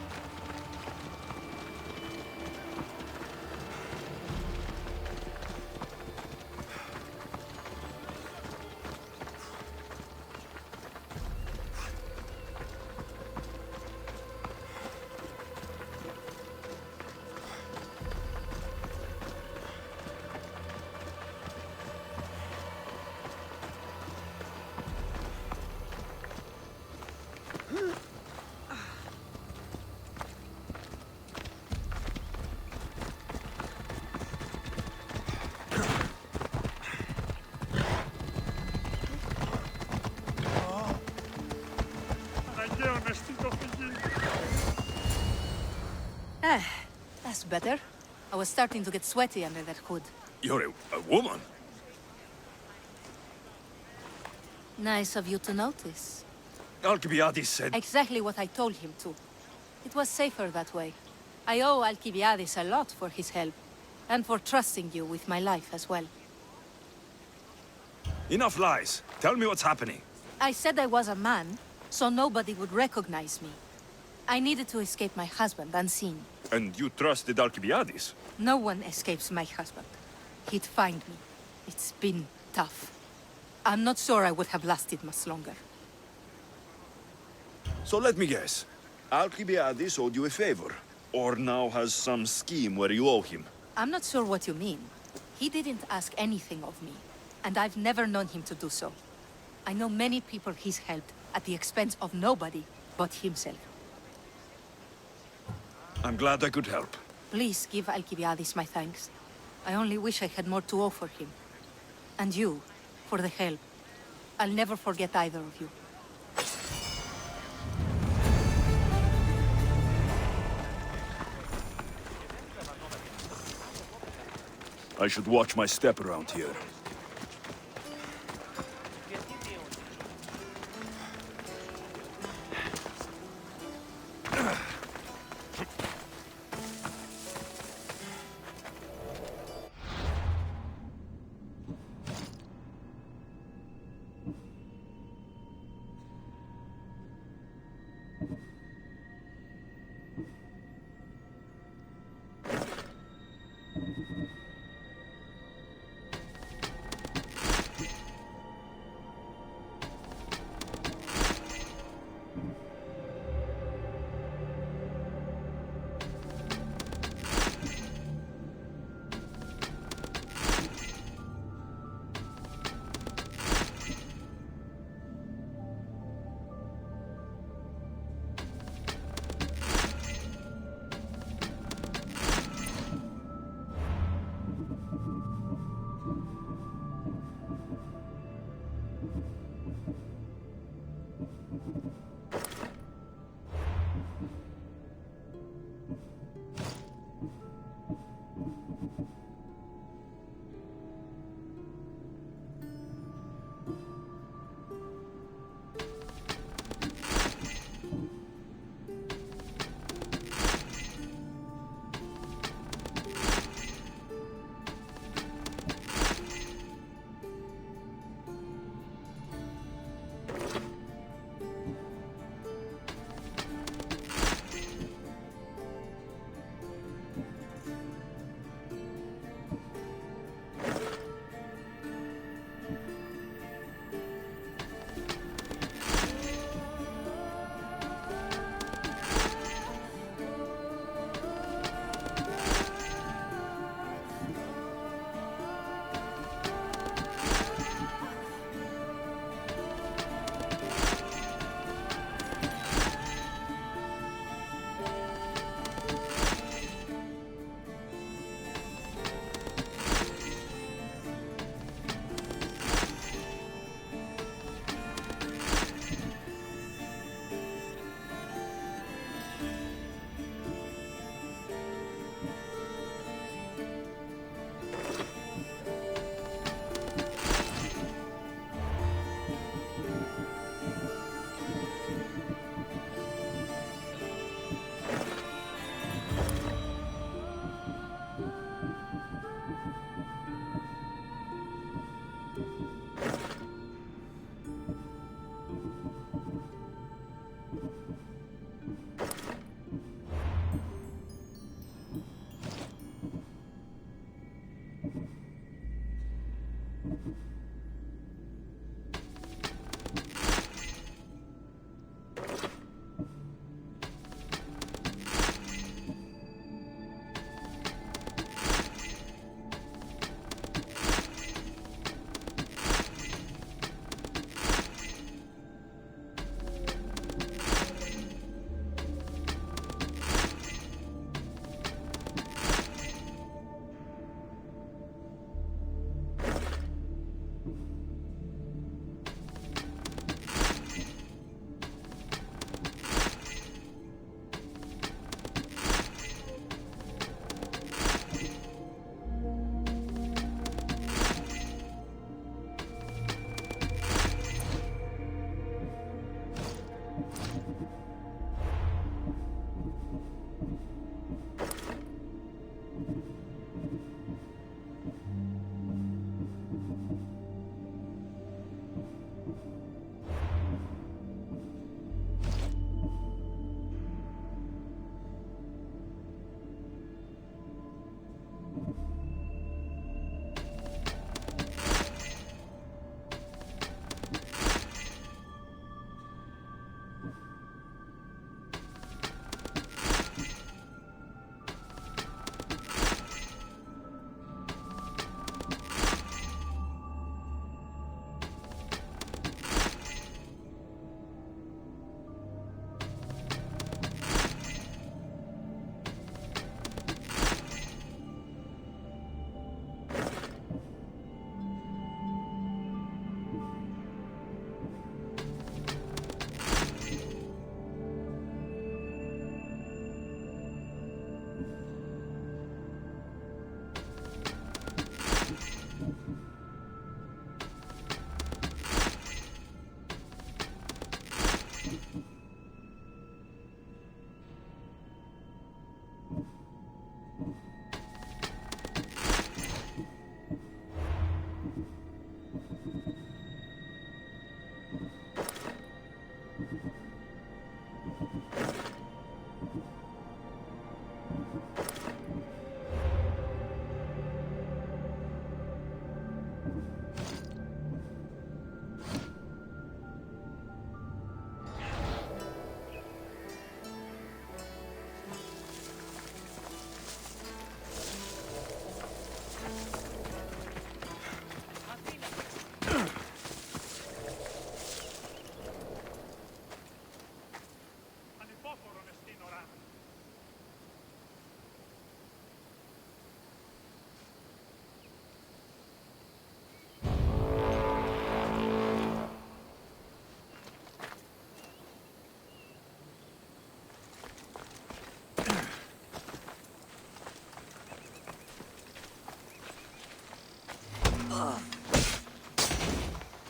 That's better. I was starting to get sweaty under that hood. You're a woman? Nice of you to notice. Alcibiades said... Exactly what I told him to. It was safer that way. I owe Alcibiades a lot for his help, and for trusting you with my life as well. Enough lies. Tell me what's happening. I said I was a man, so nobody would recognize me. I needed to escape my husband unseen. And you trusted Alcibiades? No one escapes my husband. He'd find me. It's been tough. I'm not sure I would have lasted much longer. So let me guess. Alcibiades owed you a favor, or now has some scheme where you owe him. I'm not sure what you mean. He didn't ask anything of me, and I've never known him to do so. I know many people he's helped at the expense of nobody but himself. I'm glad I could help. Please give Alcibiades my thanks. I only wish I had more to offer him. And you, for the help. I'll never forget either of you. I should watch my step around here.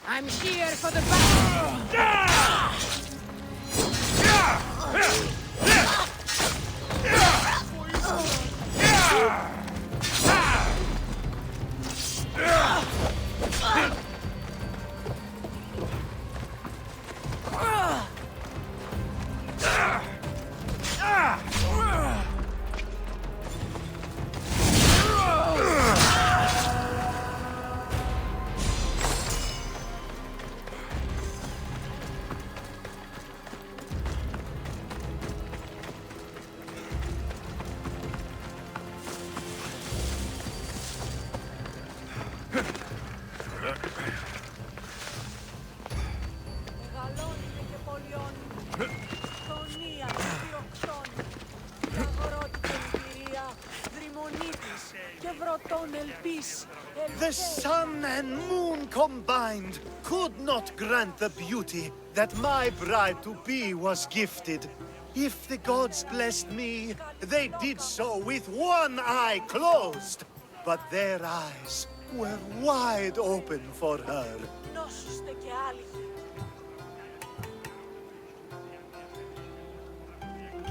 I'm here for the battle! The sun and moon combined could not grant the beauty that my bride-to-be was gifted. If the gods blessed me, they did so with one eye closed. But their eyes were wide open for her.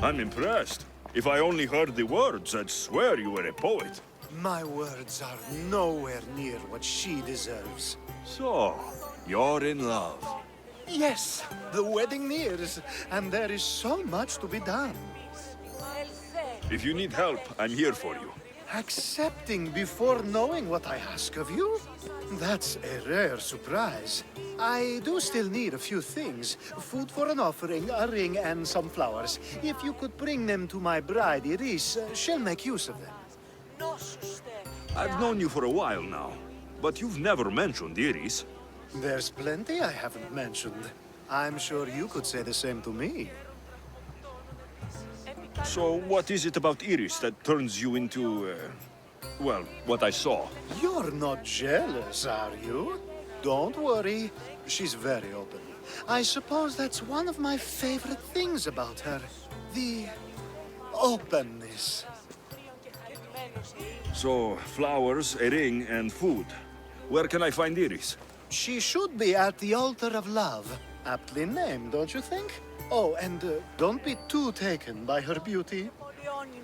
I'm impressed. If I only heard the words, I'd swear you were a poet. My words are nowhere near what she deserves. So, you're in love. Yes, the wedding nears, and there is so much to be done. If you need help, I'm here for you. Accepting before knowing what I ask of you? That's a rare surprise. I do still need a few things. Food for an offering, a ring, and some flowers. If you could bring them to my bride, Iris, she'll make use of them. I've known you for a while now, but you've never mentioned Iris. There's plenty I haven't mentioned. I'm sure you could say the same to me. So what is it about Iris that turns you into, well, what I saw? You're not jealous, are you? Don't worry. She's very open. I suppose that's one of my favorite things about her. The openness. So, flowers, a ring, and food. Where can I find Iris? She should be at the altar of love. Aptly named, don't you think? Oh, and don't be too taken by her beauty.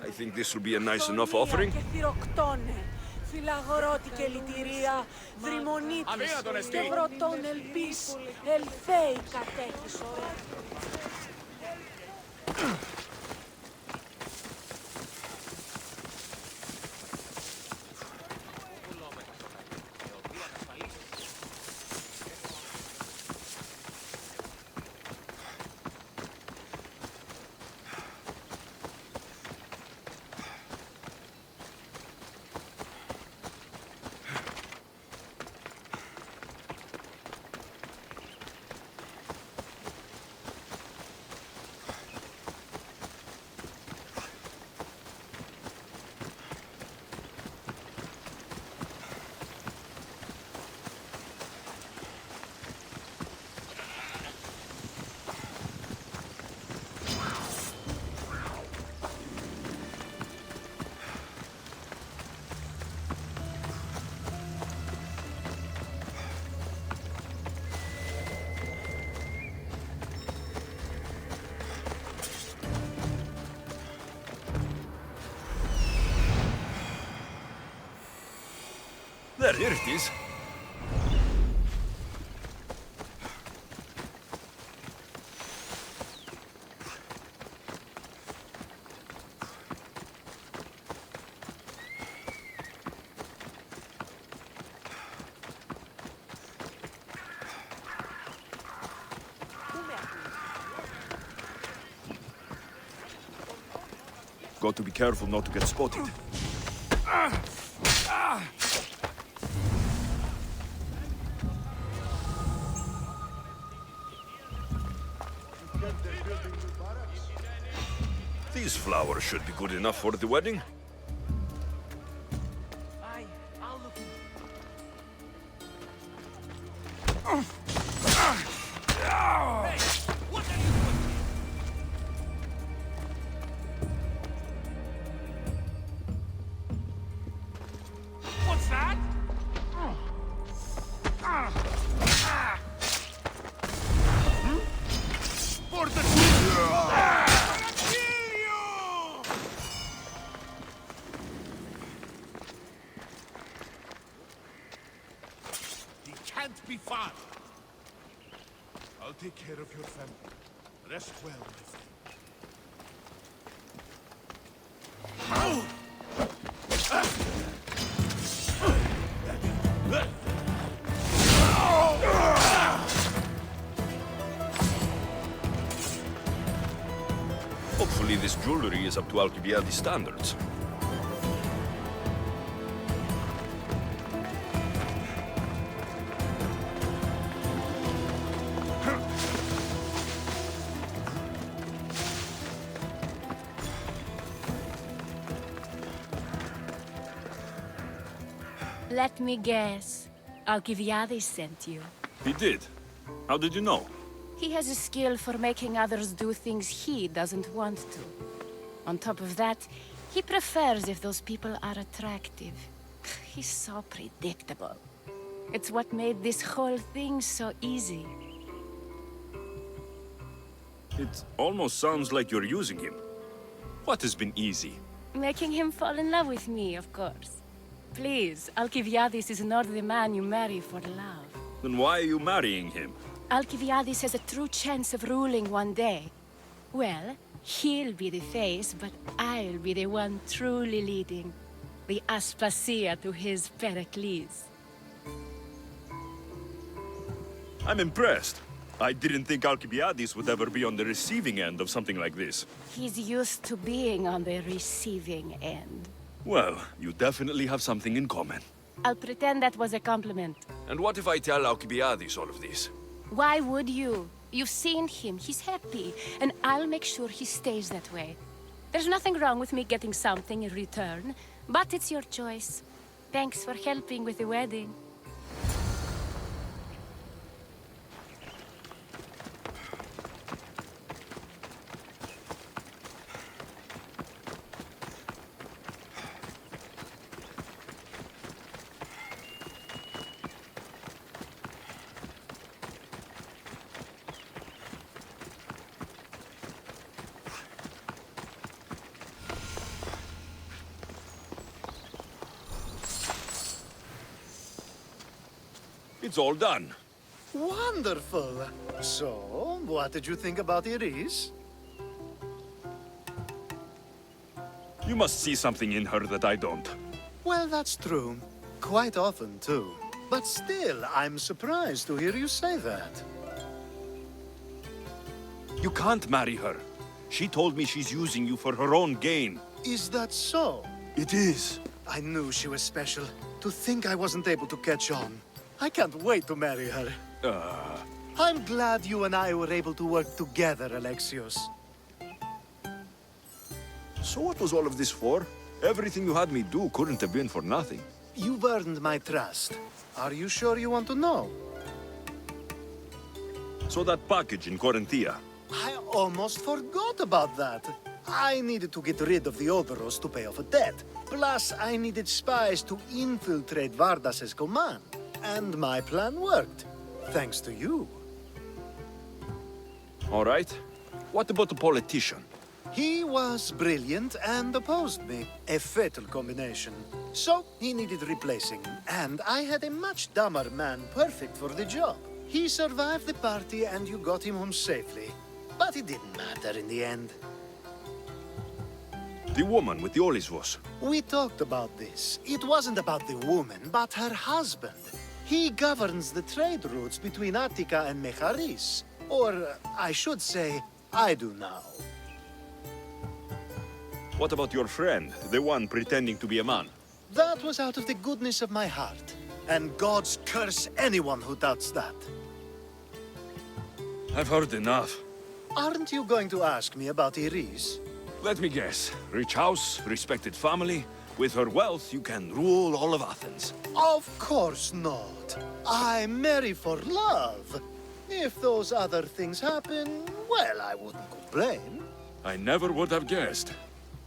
I think this will be a nice enough offering. Φιλαγορώτη και λυτηρία, δρυμονίτης και βρωτών ελπίς, ελθέη κατέχεις ωραία. Here it is. Got to be careful not to get spotted. These flowers should be good enough for the wedding. What's that? For the He can't be far. I'll take care of your family. Rest well, my friend. Hopefully this jewelry is up to Alcibiades standards. Let me guess. Alcibiades sent you. He did. How did you know? He has a skill for making others do things he doesn't want to. On top of that, he prefers if those people are attractive. He's so predictable. It's what made this whole thing so easy. It almost sounds like you're using him. What has been easy? Making him fall in love with me, of course. Please, Alcibiades is not the man you marry for love. Then why are you marrying him? Alcibiades has a true chance of ruling one day. Well, he'll be the face, but I'll be the one truly leading. The Aspasia to his Pericles. I'm impressed. I didn't think Alcibiades would ever be on the receiving end of something like this. He's used to being on the receiving end. Well, you definitely have something in common. I'll pretend that was a compliment. And what if I tell Alcibiades all of this? Why would you? You've seen him, he's happy, and I'll make sure he stays that way. There's nothing wrong with me getting something in return, but it's your choice. Thanks for helping with the wedding. It's all done. Wonderful. So, what did you think about Iris? You must see something in her that I don't. Well, that's true. Quite often, too. But still, I'm surprised to hear you say that. You can't marry her. She told me she's using you for her own gain. Is that so? It is. I knew she was special. To think I wasn't able to catch on. I can't wait to marry her. I'm glad you and I were able to work together, Alexios. So what was all of this for? Everything you had me do couldn't have been for nothing. You've earned my trust. Are you sure you want to know? So that package in Corinthia. I almost forgot about that. I needed to get rid of the Odoros to pay off a debt. Plus, I needed spies to infiltrate Vardas's command. And my plan worked. Thanks to you. All right. What about the politician? He was brilliant and opposed me. A fatal combination. So, he needed replacing. And I had a much dumber man perfect for the job. He survived the party and you got him home safely. But it didn't matter in the end. The woman with the Olisvos. We talked about this. It wasn't about the woman, but her husband. He governs the trade routes between Attica and Mecharis. Or, I should say, I do now. What about your friend, the one pretending to be a man? That was out of the goodness of my heart. And gods curse anyone who doubts that. I've heard enough. Aren't you going to ask me about Iris? Let me guess. Rich house, respected family. With her wealth, you can rule all of Athens. Of course not. I marry for love. If those other things happen, well, I wouldn't complain. I never would have guessed.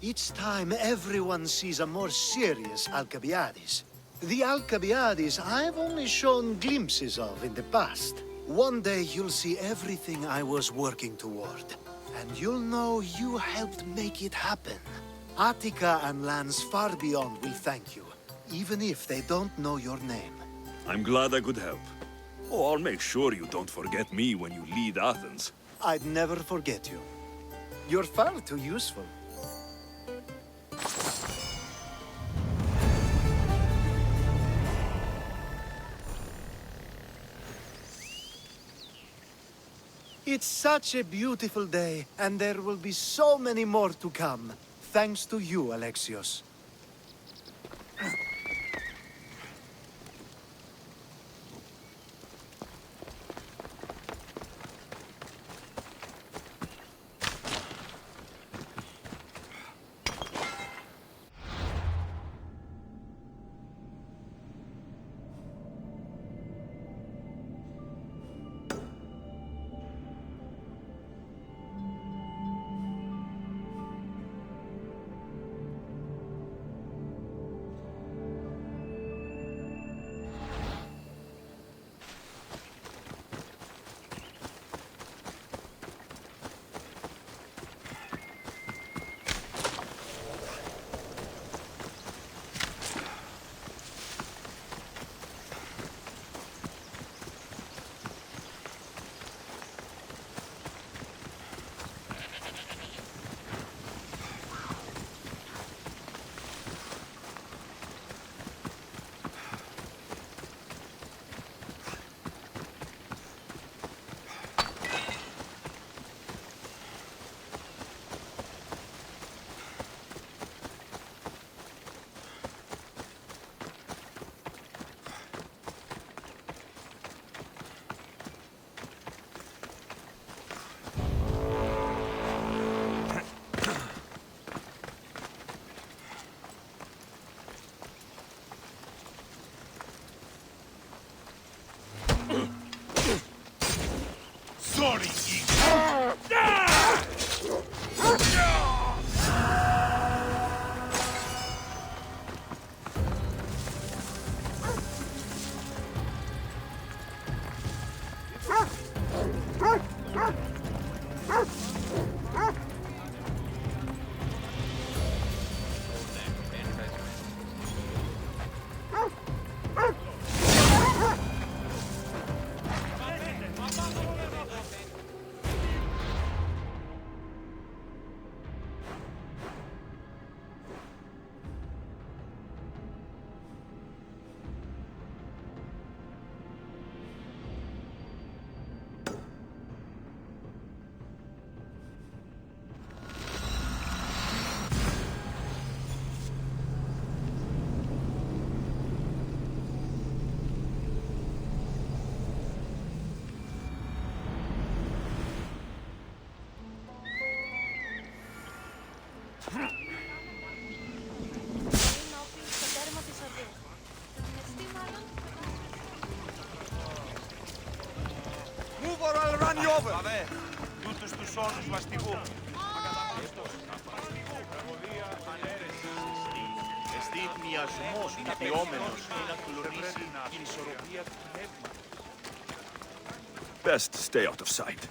Each time everyone sees a more serious Alcibiades. The Alcibiades I've only shown glimpses of in the past. One day you'll see everything I was working toward. And you'll know you helped make it happen. Attica and lands far beyond will thank you, even if they don't know your name. I'm glad I could help. Oh, I'll make sure you don't forget me when you lead Athens. I'd never forget you. You're far too useful. It's such a beautiful day, and there will be so many more to come. Thanks to you, Alexios. Sorry, Move or I'll run you over! Τούτους τους όνους μαστιγού. Εστί μοιασμός ναπιόμενος να κλονίσει την ισορροπία του πνεύματος. Best stay out of sight.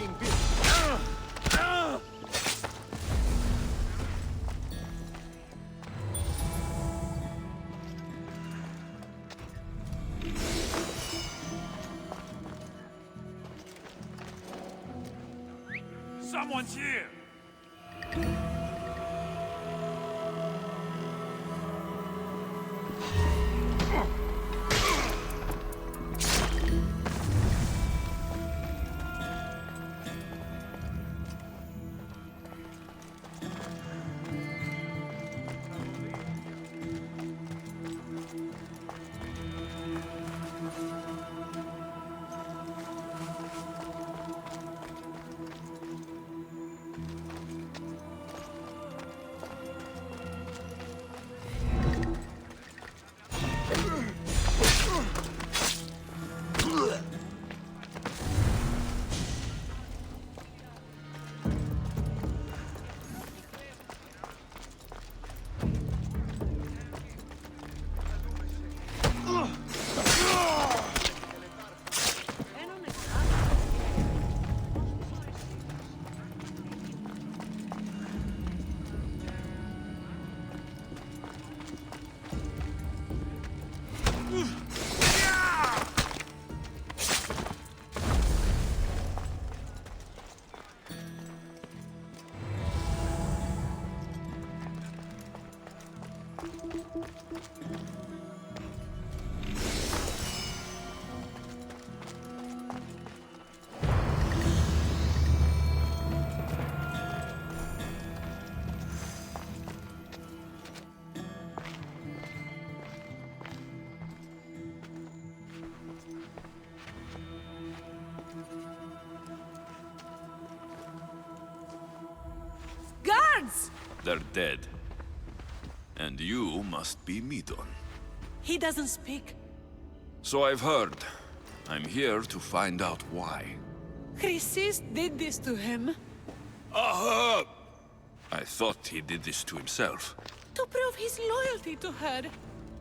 fucking bitch! Someone's here! Guards! They're dead. And you must be Midon. He doesn't speak. So I've heard. I'm here to find out why. Chrysis did this to him. Aha! I thought he did this to himself. To prove his loyalty to her.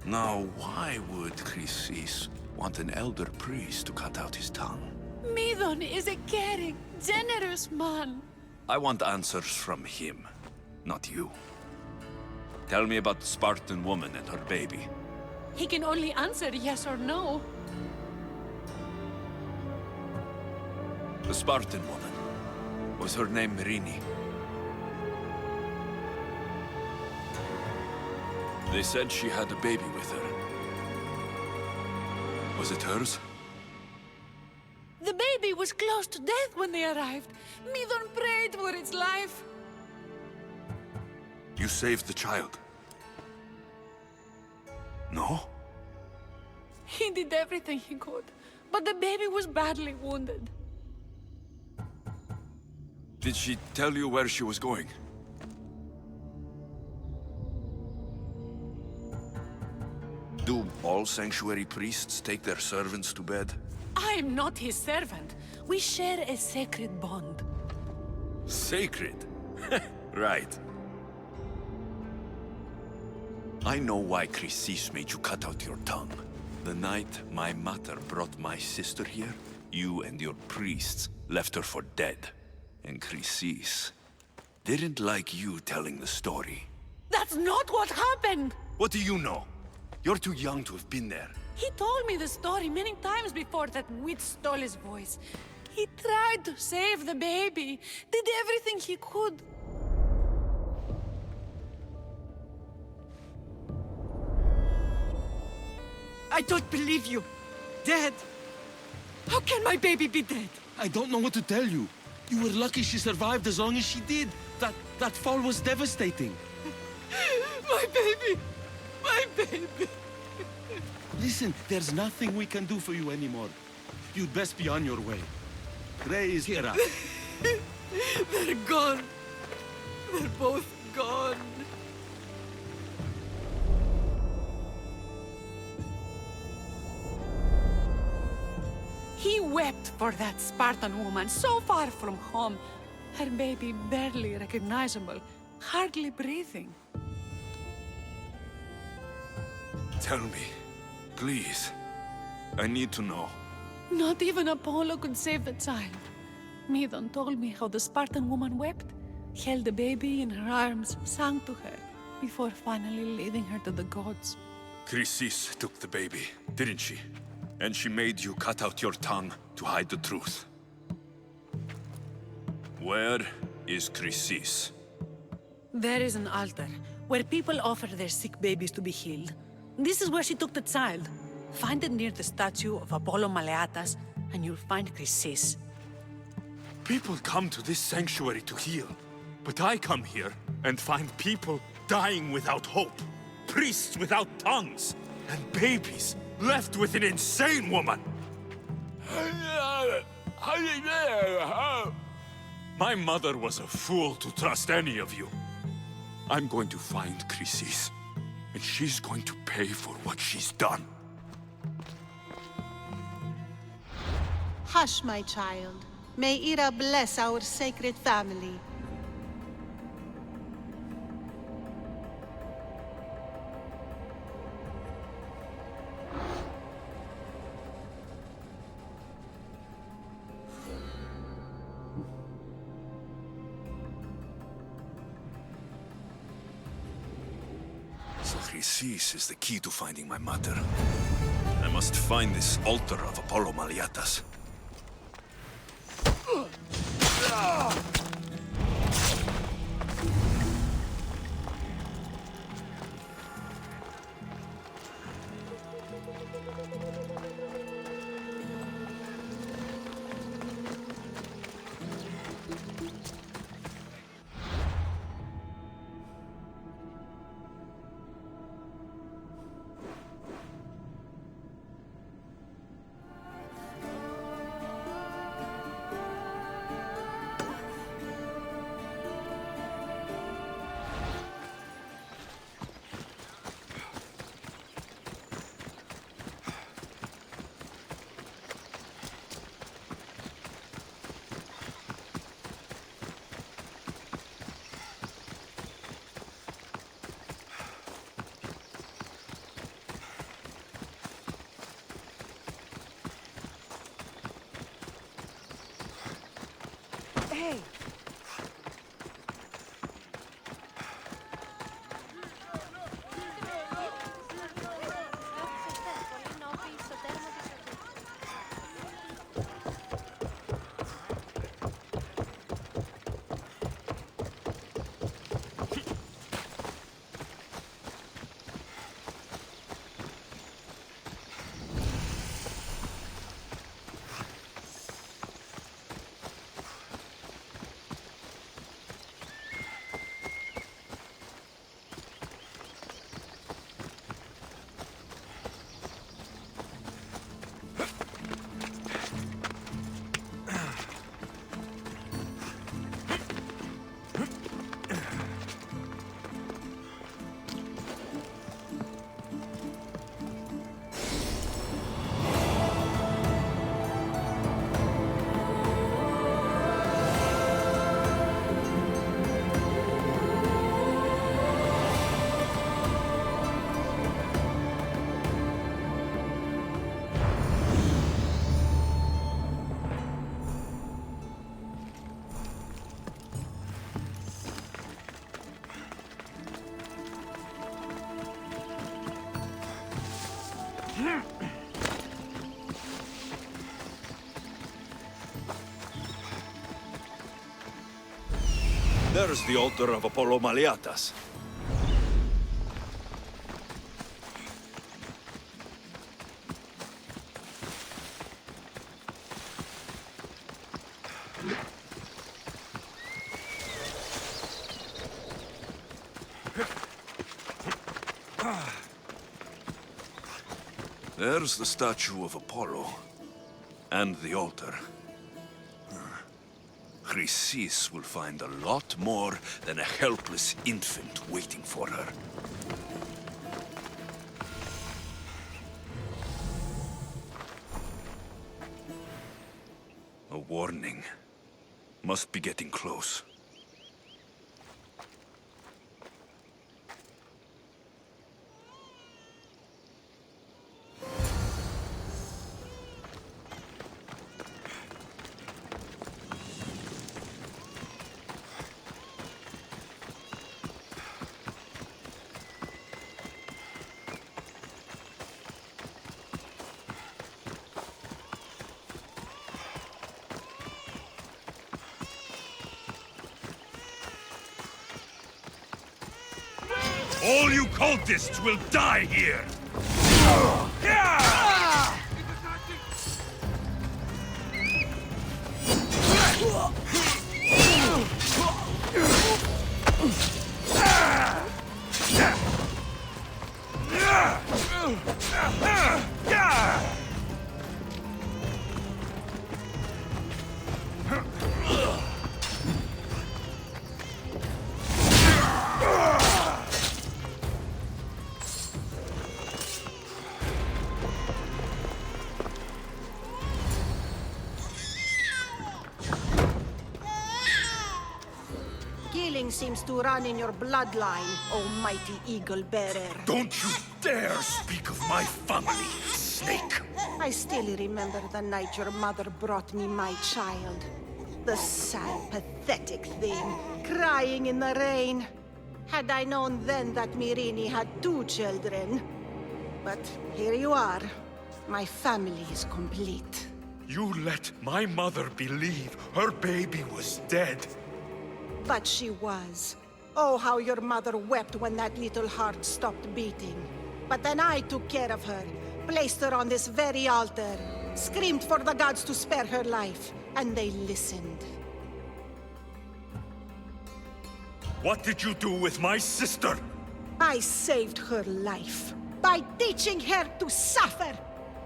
Now, why would Chrysis want an elder priest to cut out his tongue? Midon is a caring, generous man. I want answers from him, not you. Tell me about the Spartan woman and her baby. He can only answer yes or no. The Spartan woman. Was her name Merini? They said she had a baby with her. Was it hers? The baby was close to death when they arrived. Midon prayed for its life. You saved the child. No? He did everything he could, but the baby was badly wounded. Did she tell you where she was going? Do all sanctuary priests take their servants to bed? I am not his servant. We share a sacred bond. Sacred? Right. I know why Chrysis made you cut out your tongue. The night my mater brought my sister here, you and your priests left her for dead. And Chrysis didn't like you telling the story. That's not what happened! What do you know? You're too young to have been there. He told me the story many times before that witch stole his voice. He tried to save the baby, did everything he could. I don't believe you. Dead? How can my baby be dead? I don't know what to tell you. You were lucky she survived as long as she did. That fall was devastating. My baby! My baby! Listen, there's nothing we can do for you anymore. You'd best be on your way. Praise Hera. They're gone. They're both gone. He wept for that Spartan woman so far from home. Her baby barely recognizable, hardly breathing. Tell me, please. I need to know. Not even Apollo could save the child. Midon told me how the Spartan woman wept, held the baby in her arms, sang to her, before finally leading her to the gods. Chrysis took the baby, didn't she? And she made you cut out your tongue to hide the truth. Where is Chrysis? There is an altar, where people offer their sick babies to be healed. This is where she took the child. Find it near the statue of Apollo Maleatas, and you'll find Chrysis. People come to this sanctuary to heal, but I come here and find people dying without hope, priests without tongues, and babies left with an insane woman. My mother was a fool to trust any of you. I'm going to find Chrysis, and she's going to pay for what she's done. Hush, my child. May Ira bless our sacred family. So Chrysis is the key to finding my mother. I must find this altar of Apollo Maleatas. Hey! There's the altar of Apollo Maleatas. There's the statue of Apollo. And the altar. Chrysis will find a lot more than a helpless infant waiting for her. A warning. Must be getting close. All you cultists will die here! Killing seems to run in your bloodline, almighty eagle bearer. Don't you dare speak of my family, snake! I still remember the night your mother brought me my child. The sad, pathetic thing, crying in the rain. Had I known then that Myrini had 2 children. But here you are. My family is complete. You let my mother believe her baby was dead. But she was. Oh, how your mother wept when that little heart stopped beating. But then I took care of her, placed her on this very altar, screamed for the gods to spare her life, and they listened. What did you do with my sister? I saved her life by teaching her to suffer,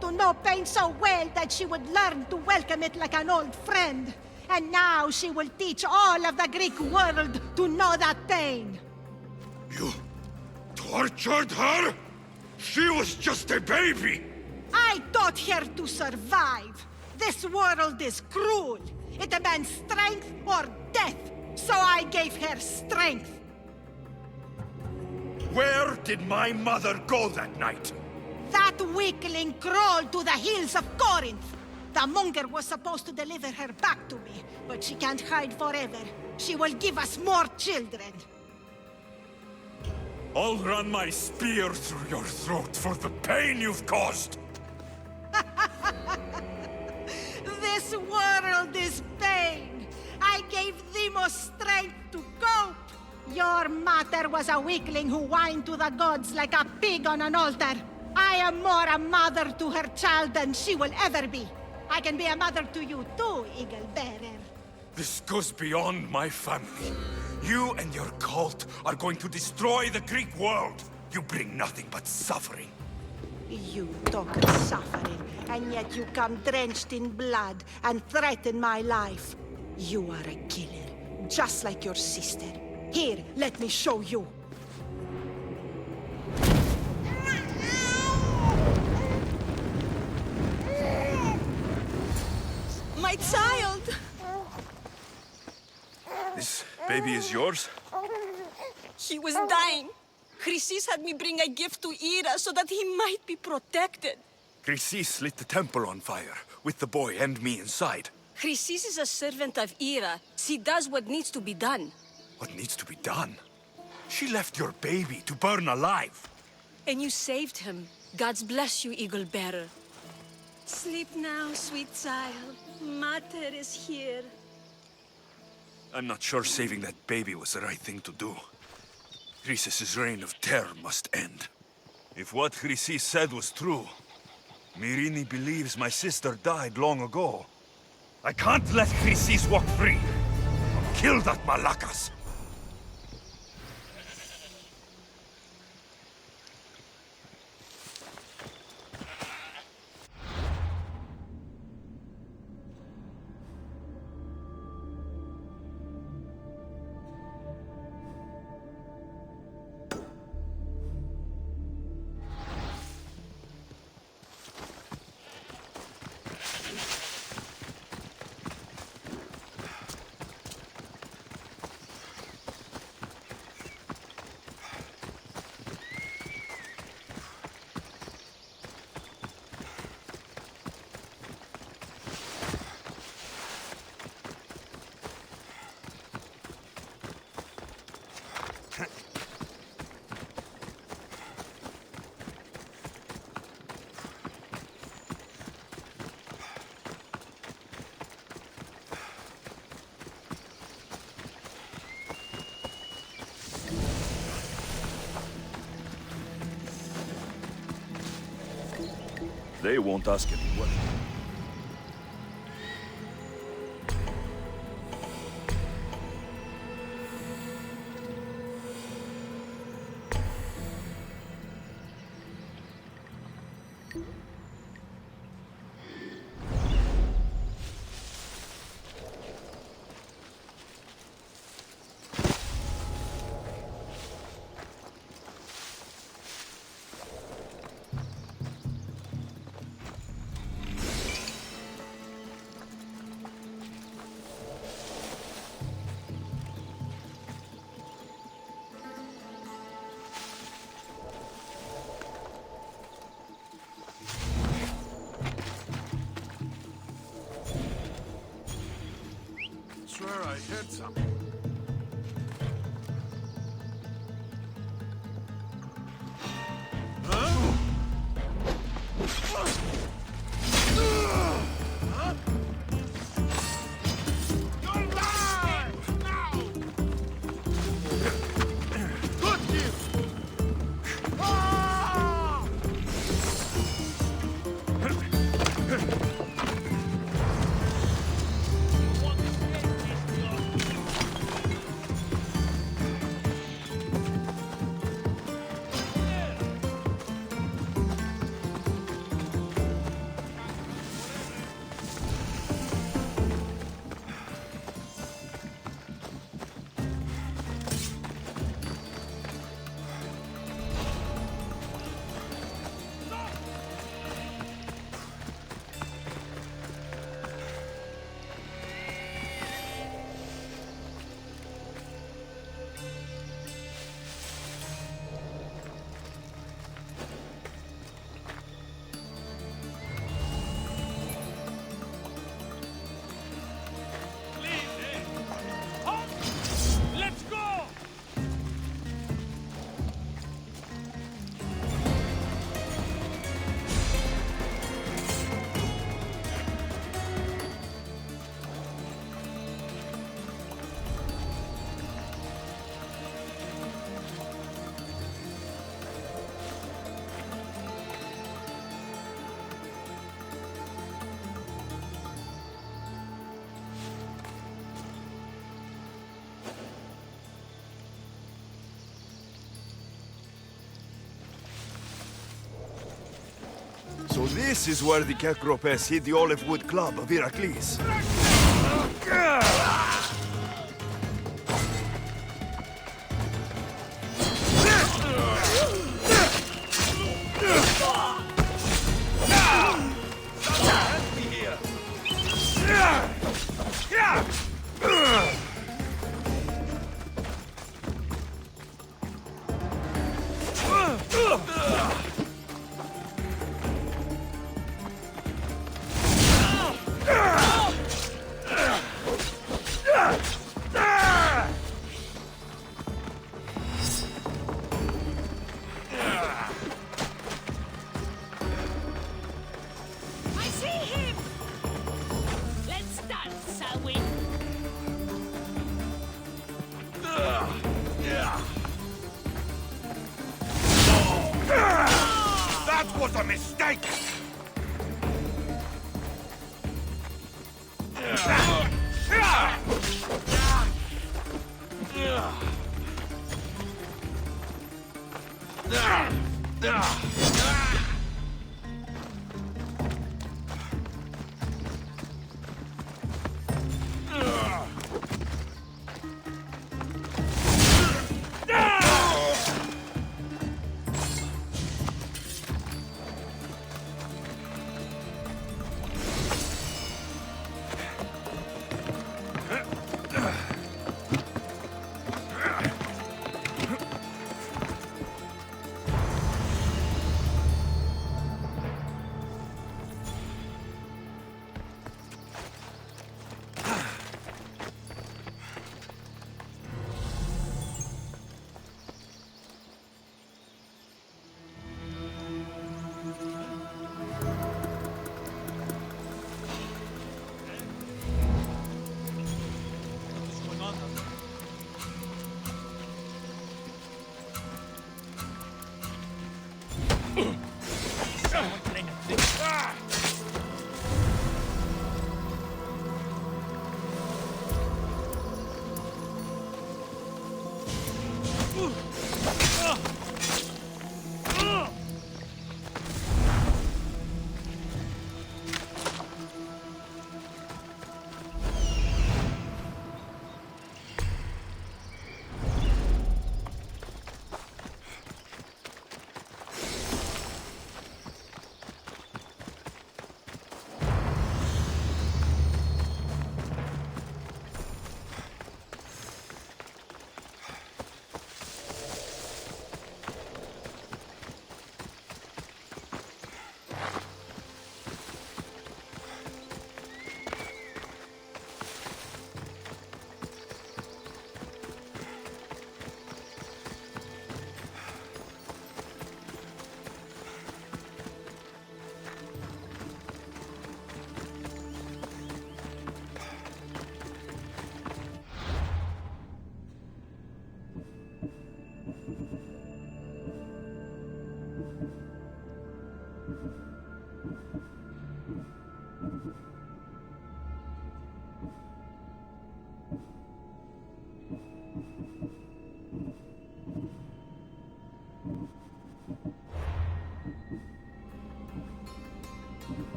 to know pain so well that she would learn to welcome it like an old friend. And now she will teach all of the Greek world to know that pain. You tortured her? She was just a baby! I taught her to survive. This world is cruel. It demands strength or death. So I gave her strength. Where did my mother go that night? That weakling crawled to the hills of Corinth. The monger was supposed to deliver her back to me, but she can't hide forever. She will give us more children. I'll run my spear through your throat for the pain you've caused! This world is pain. I gave Demos strength to cope. Your mother was a weakling who whined to the gods like a pig on an altar. I am more a mother to her child than she will ever be. I can be a mother to you too, Eagle Bearer. This goes beyond my family. You and your cult are going to destroy the Greek world. You bring nothing but suffering. You talk of suffering, and yet you come drenched in blood and threaten my life. You are a killer, just like your sister. Here, let me show you. My child! This baby is yours? He was dying. Chrysis had me bring a gift to Ira so that he might be protected. Chrysis lit the temple on fire, with the boy and me inside. Chrysis is a servant of Ira. She does what needs to be done. What needs to be done? She left your baby to burn alive. And you saved him. Gods bless you, Eagle Bearer. Sleep now, sweet child. Mater is here. I'm not sure saving that baby was the right thing to do. Chrysis' reign of terror must end. If what Chrysis said was true, Myrini believes my sister died long ago. I can't let Chrysis walk free. I'll kill that Malakas. They won't ask any questions. Swear I heard something. Let's go! So this is where the Kekropes hid the Olive Wood Club of Heracles. I see him! Let's dance, shall we? That was a mistake! Someone playing a trick.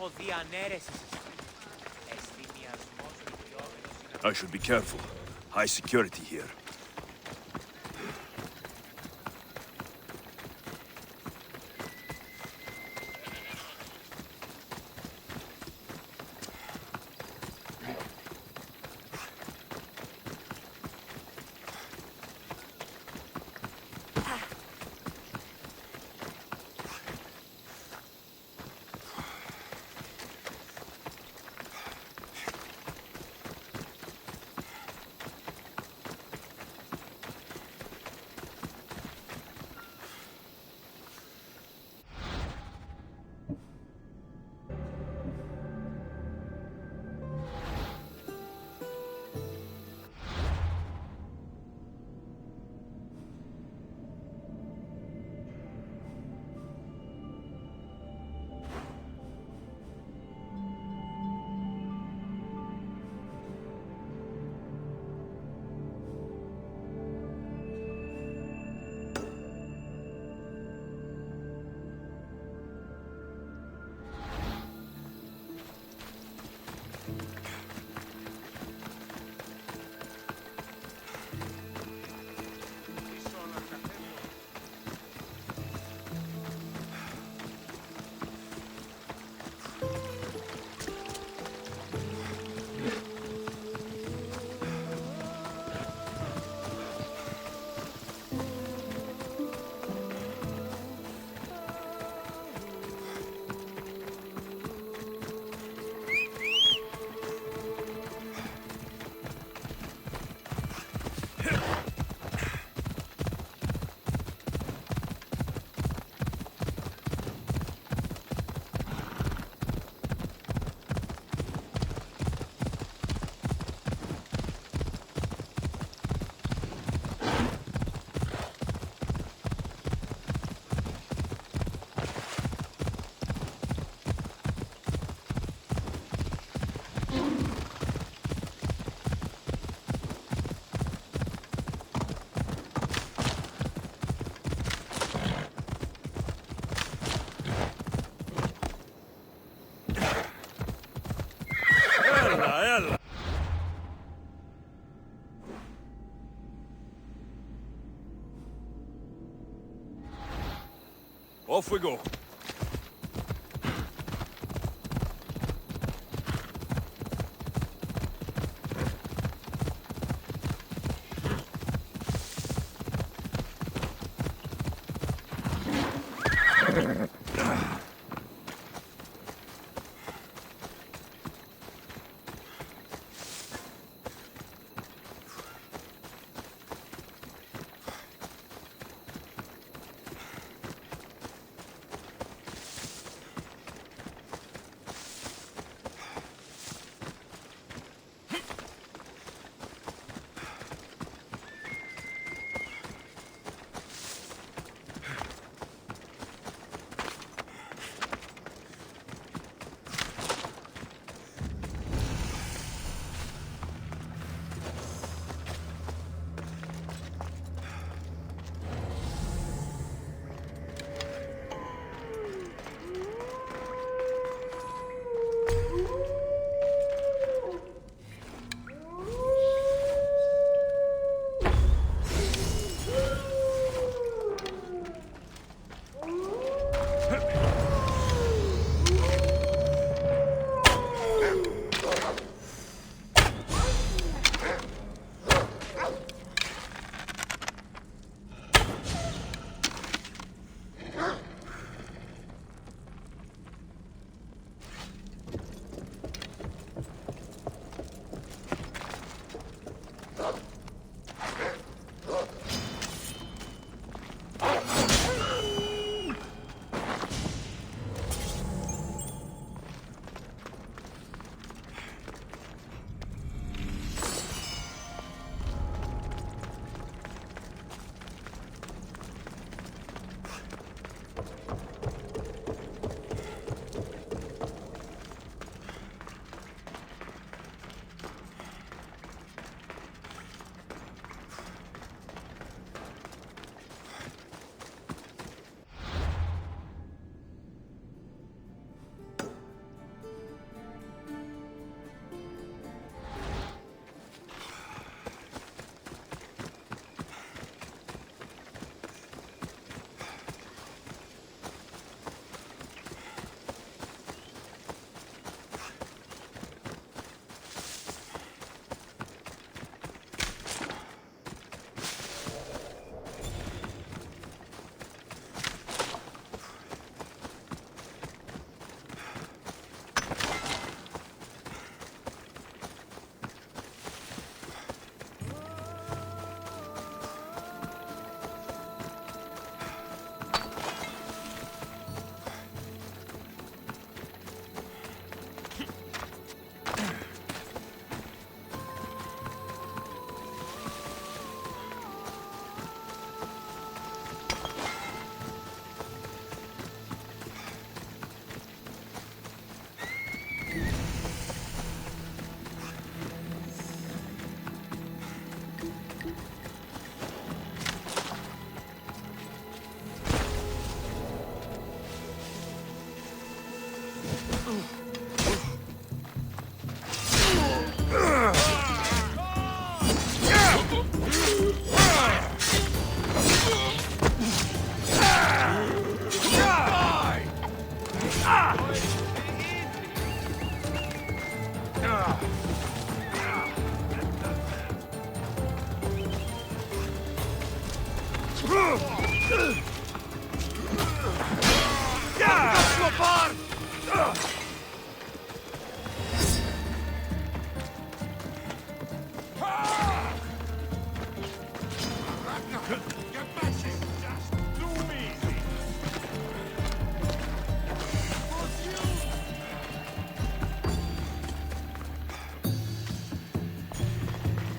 από διανέρεσης. Εστιμιασμός λιόμενος... I should be careful. High security here. Off we go.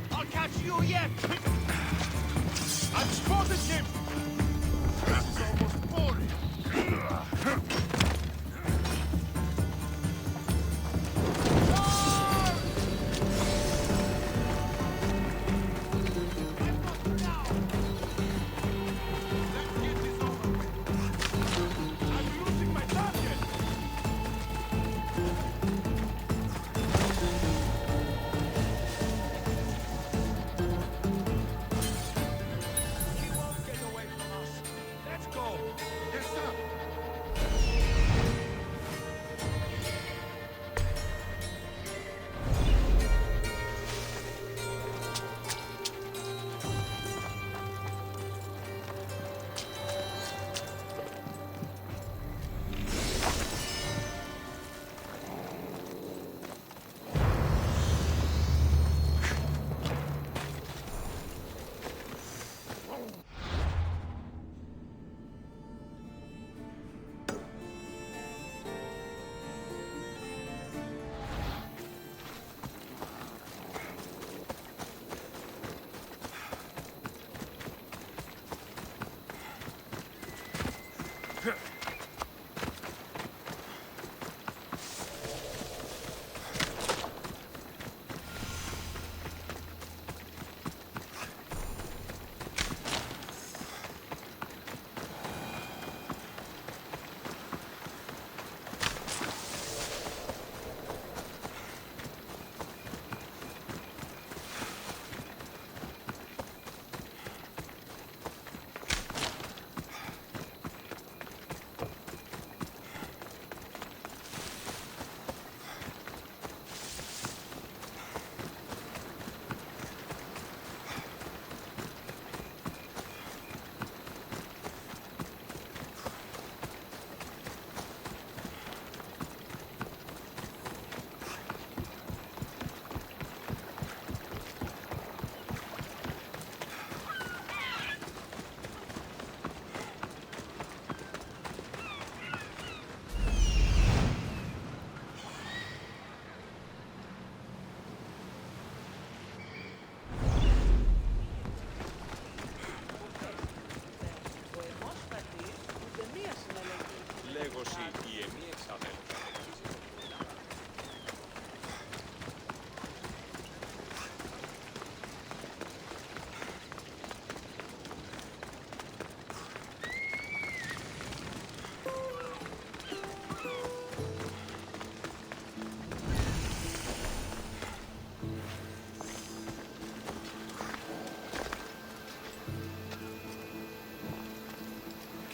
I'll catch you yet! I've spotted him! This is almost boring.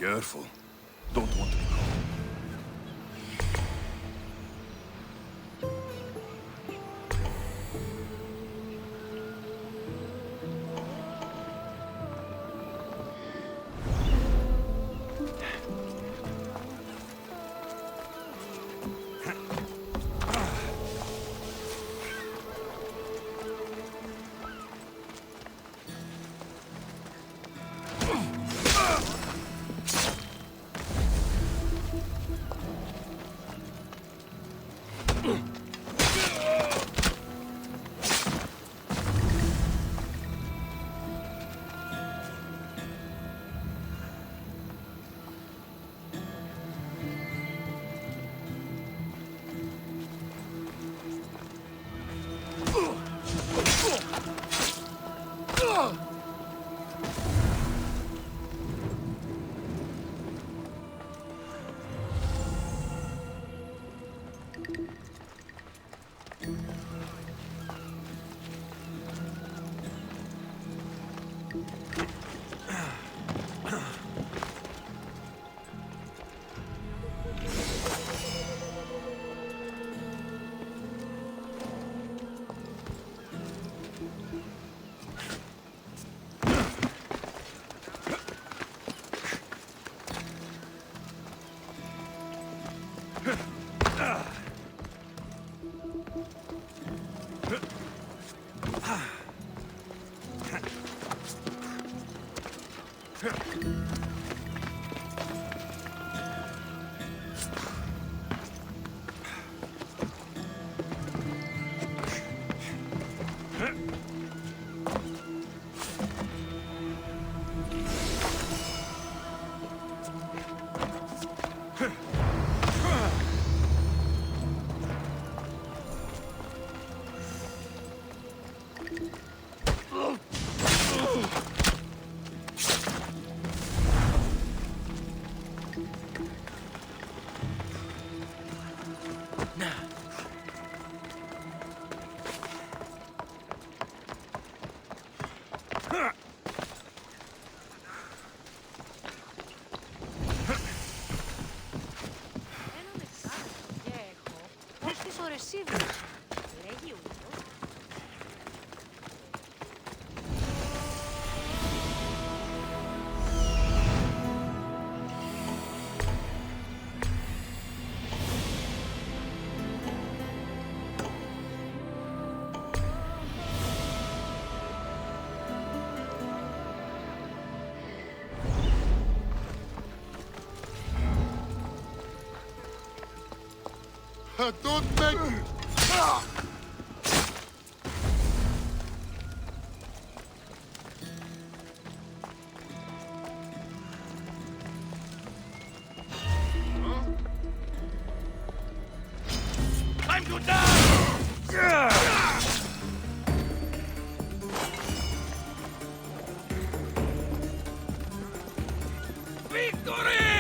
Careful. Don't want to be caught. Don't make... Time to die! Victory!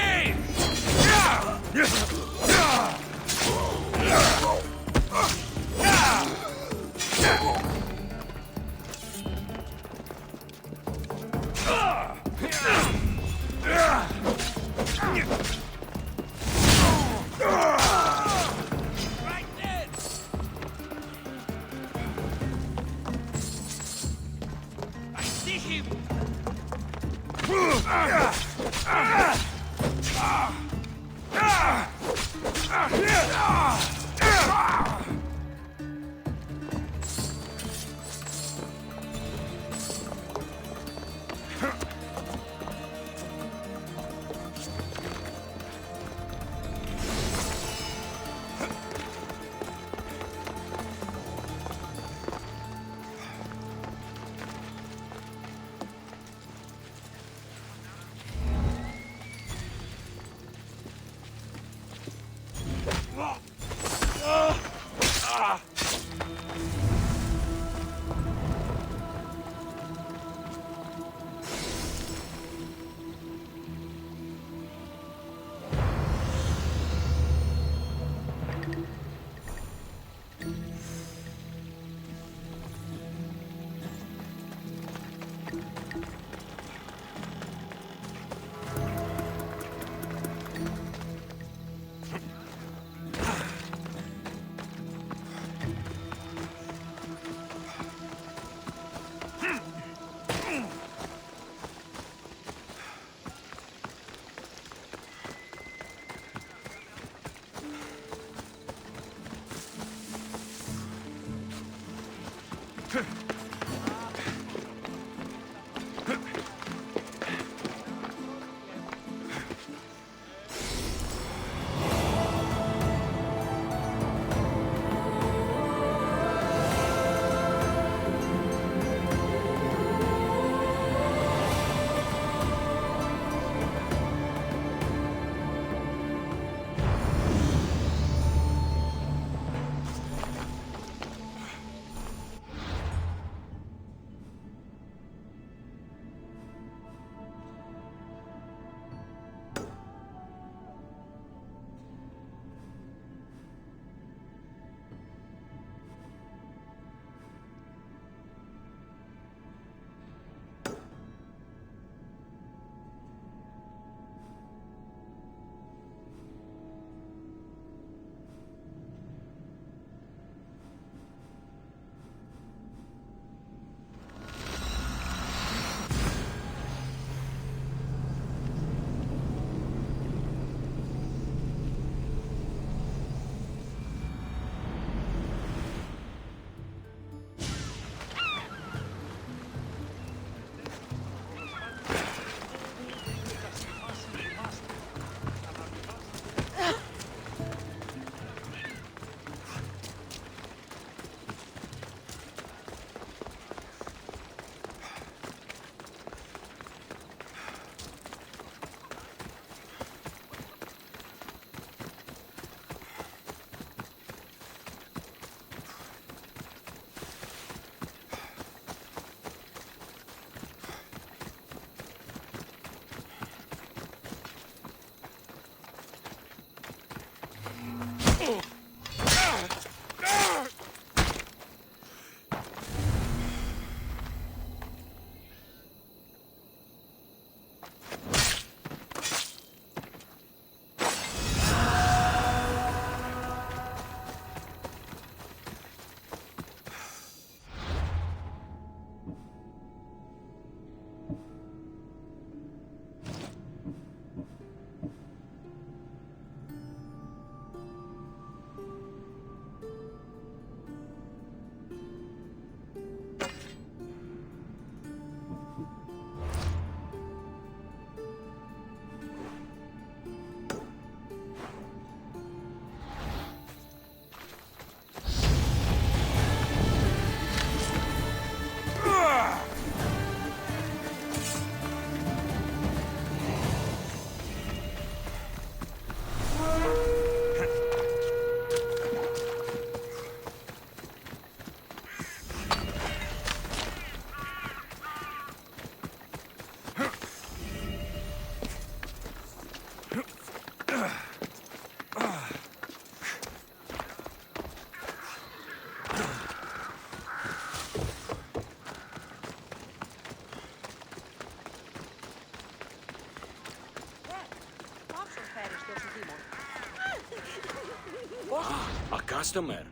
A customer.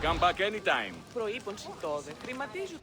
Come back anytime. Προείπονση τότε. Χρηματίζουν.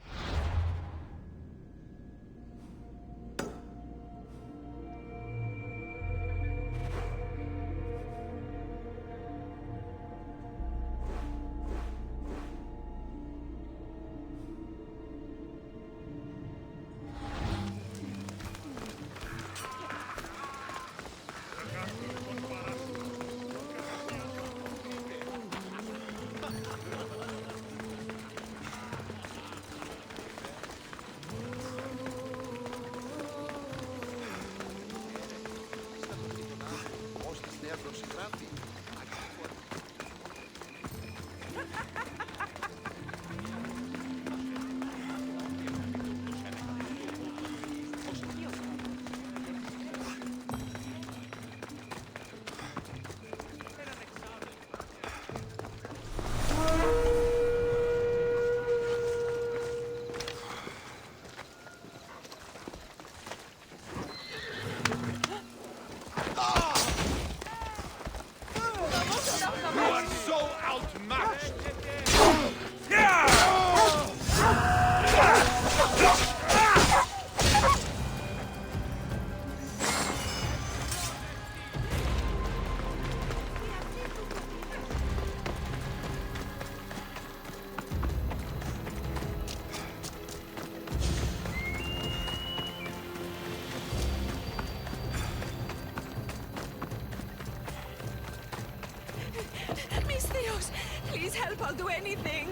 Please help, I'll do anything.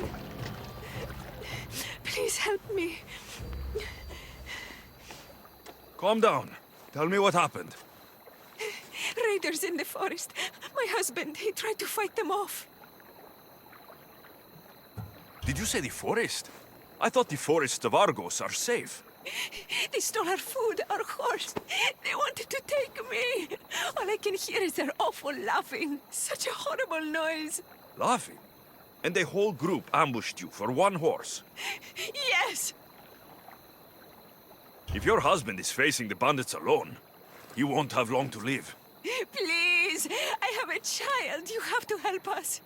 Please help me. Calm down. Tell me what happened. Raiders in the forest. My husband, he tried to fight them off. Did you say the forest? I thought the forests of Argos are safe. They stole our food, our horse. They wanted to take me. All I can hear is their awful laughing. Such a horrible noise. Laughing? And the whole group ambushed you for one horse? Yes! If your husband is facing the bandits alone, he won't have long to live. Please! I have a child. You have to help us.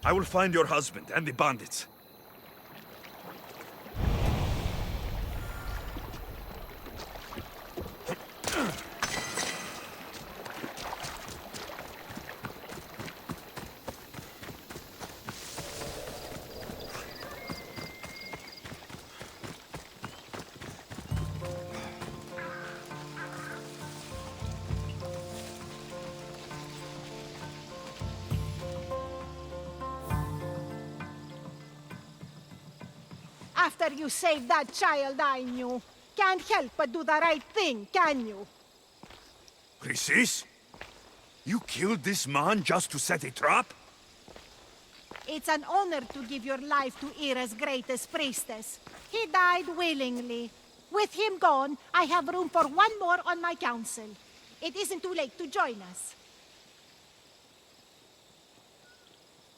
I will find your husband and the bandits. After you saved that child I knew, can't help but do the right thing, can you? Chrysis? You killed this man just to set a trap? It's an honor to give your life to Ira's greatest priestess. He died willingly. With him gone, I have room for one more on my council. It isn't too late to join us.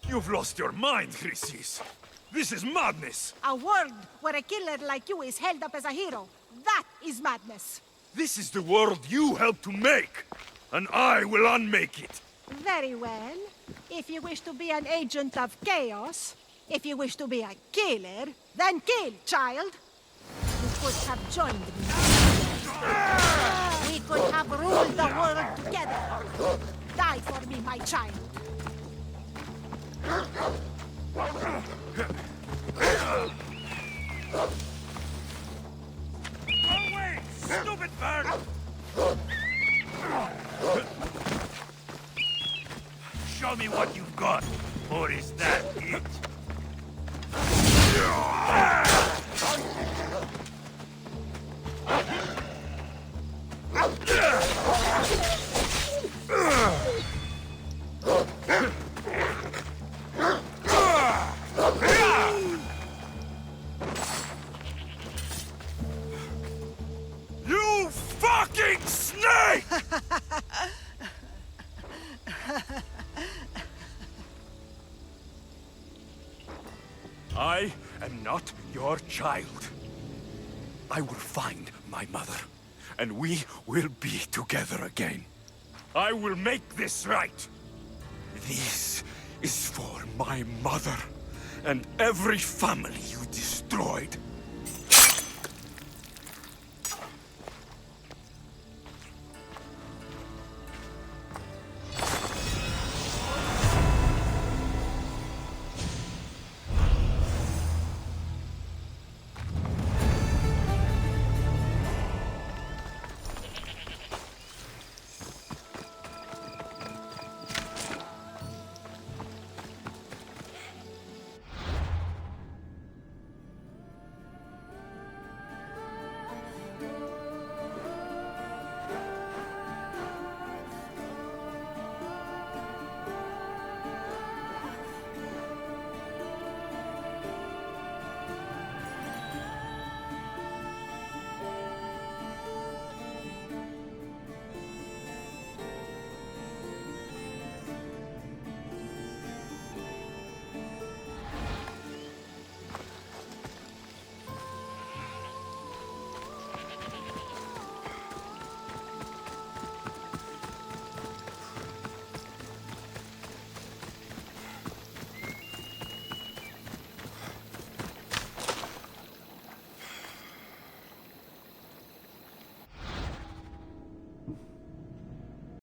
You've lost your mind, Chrysis. This is madness. A world where a killer like you is held up as a hero. That is madness. This is the world you helped to make, and I will unmake it. Very well. If you wish to be an agent of chaos, if you wish to be a killer, then kill, child. You could have joined me. We could have ruled the world together. Die for me, my child. Away, stupid bird! Show me what you've got, or is that it? You fucking snake! I am not your child. I will find my mother, and we will be together again. I will make this right. This is for my mother and every family you destroyed.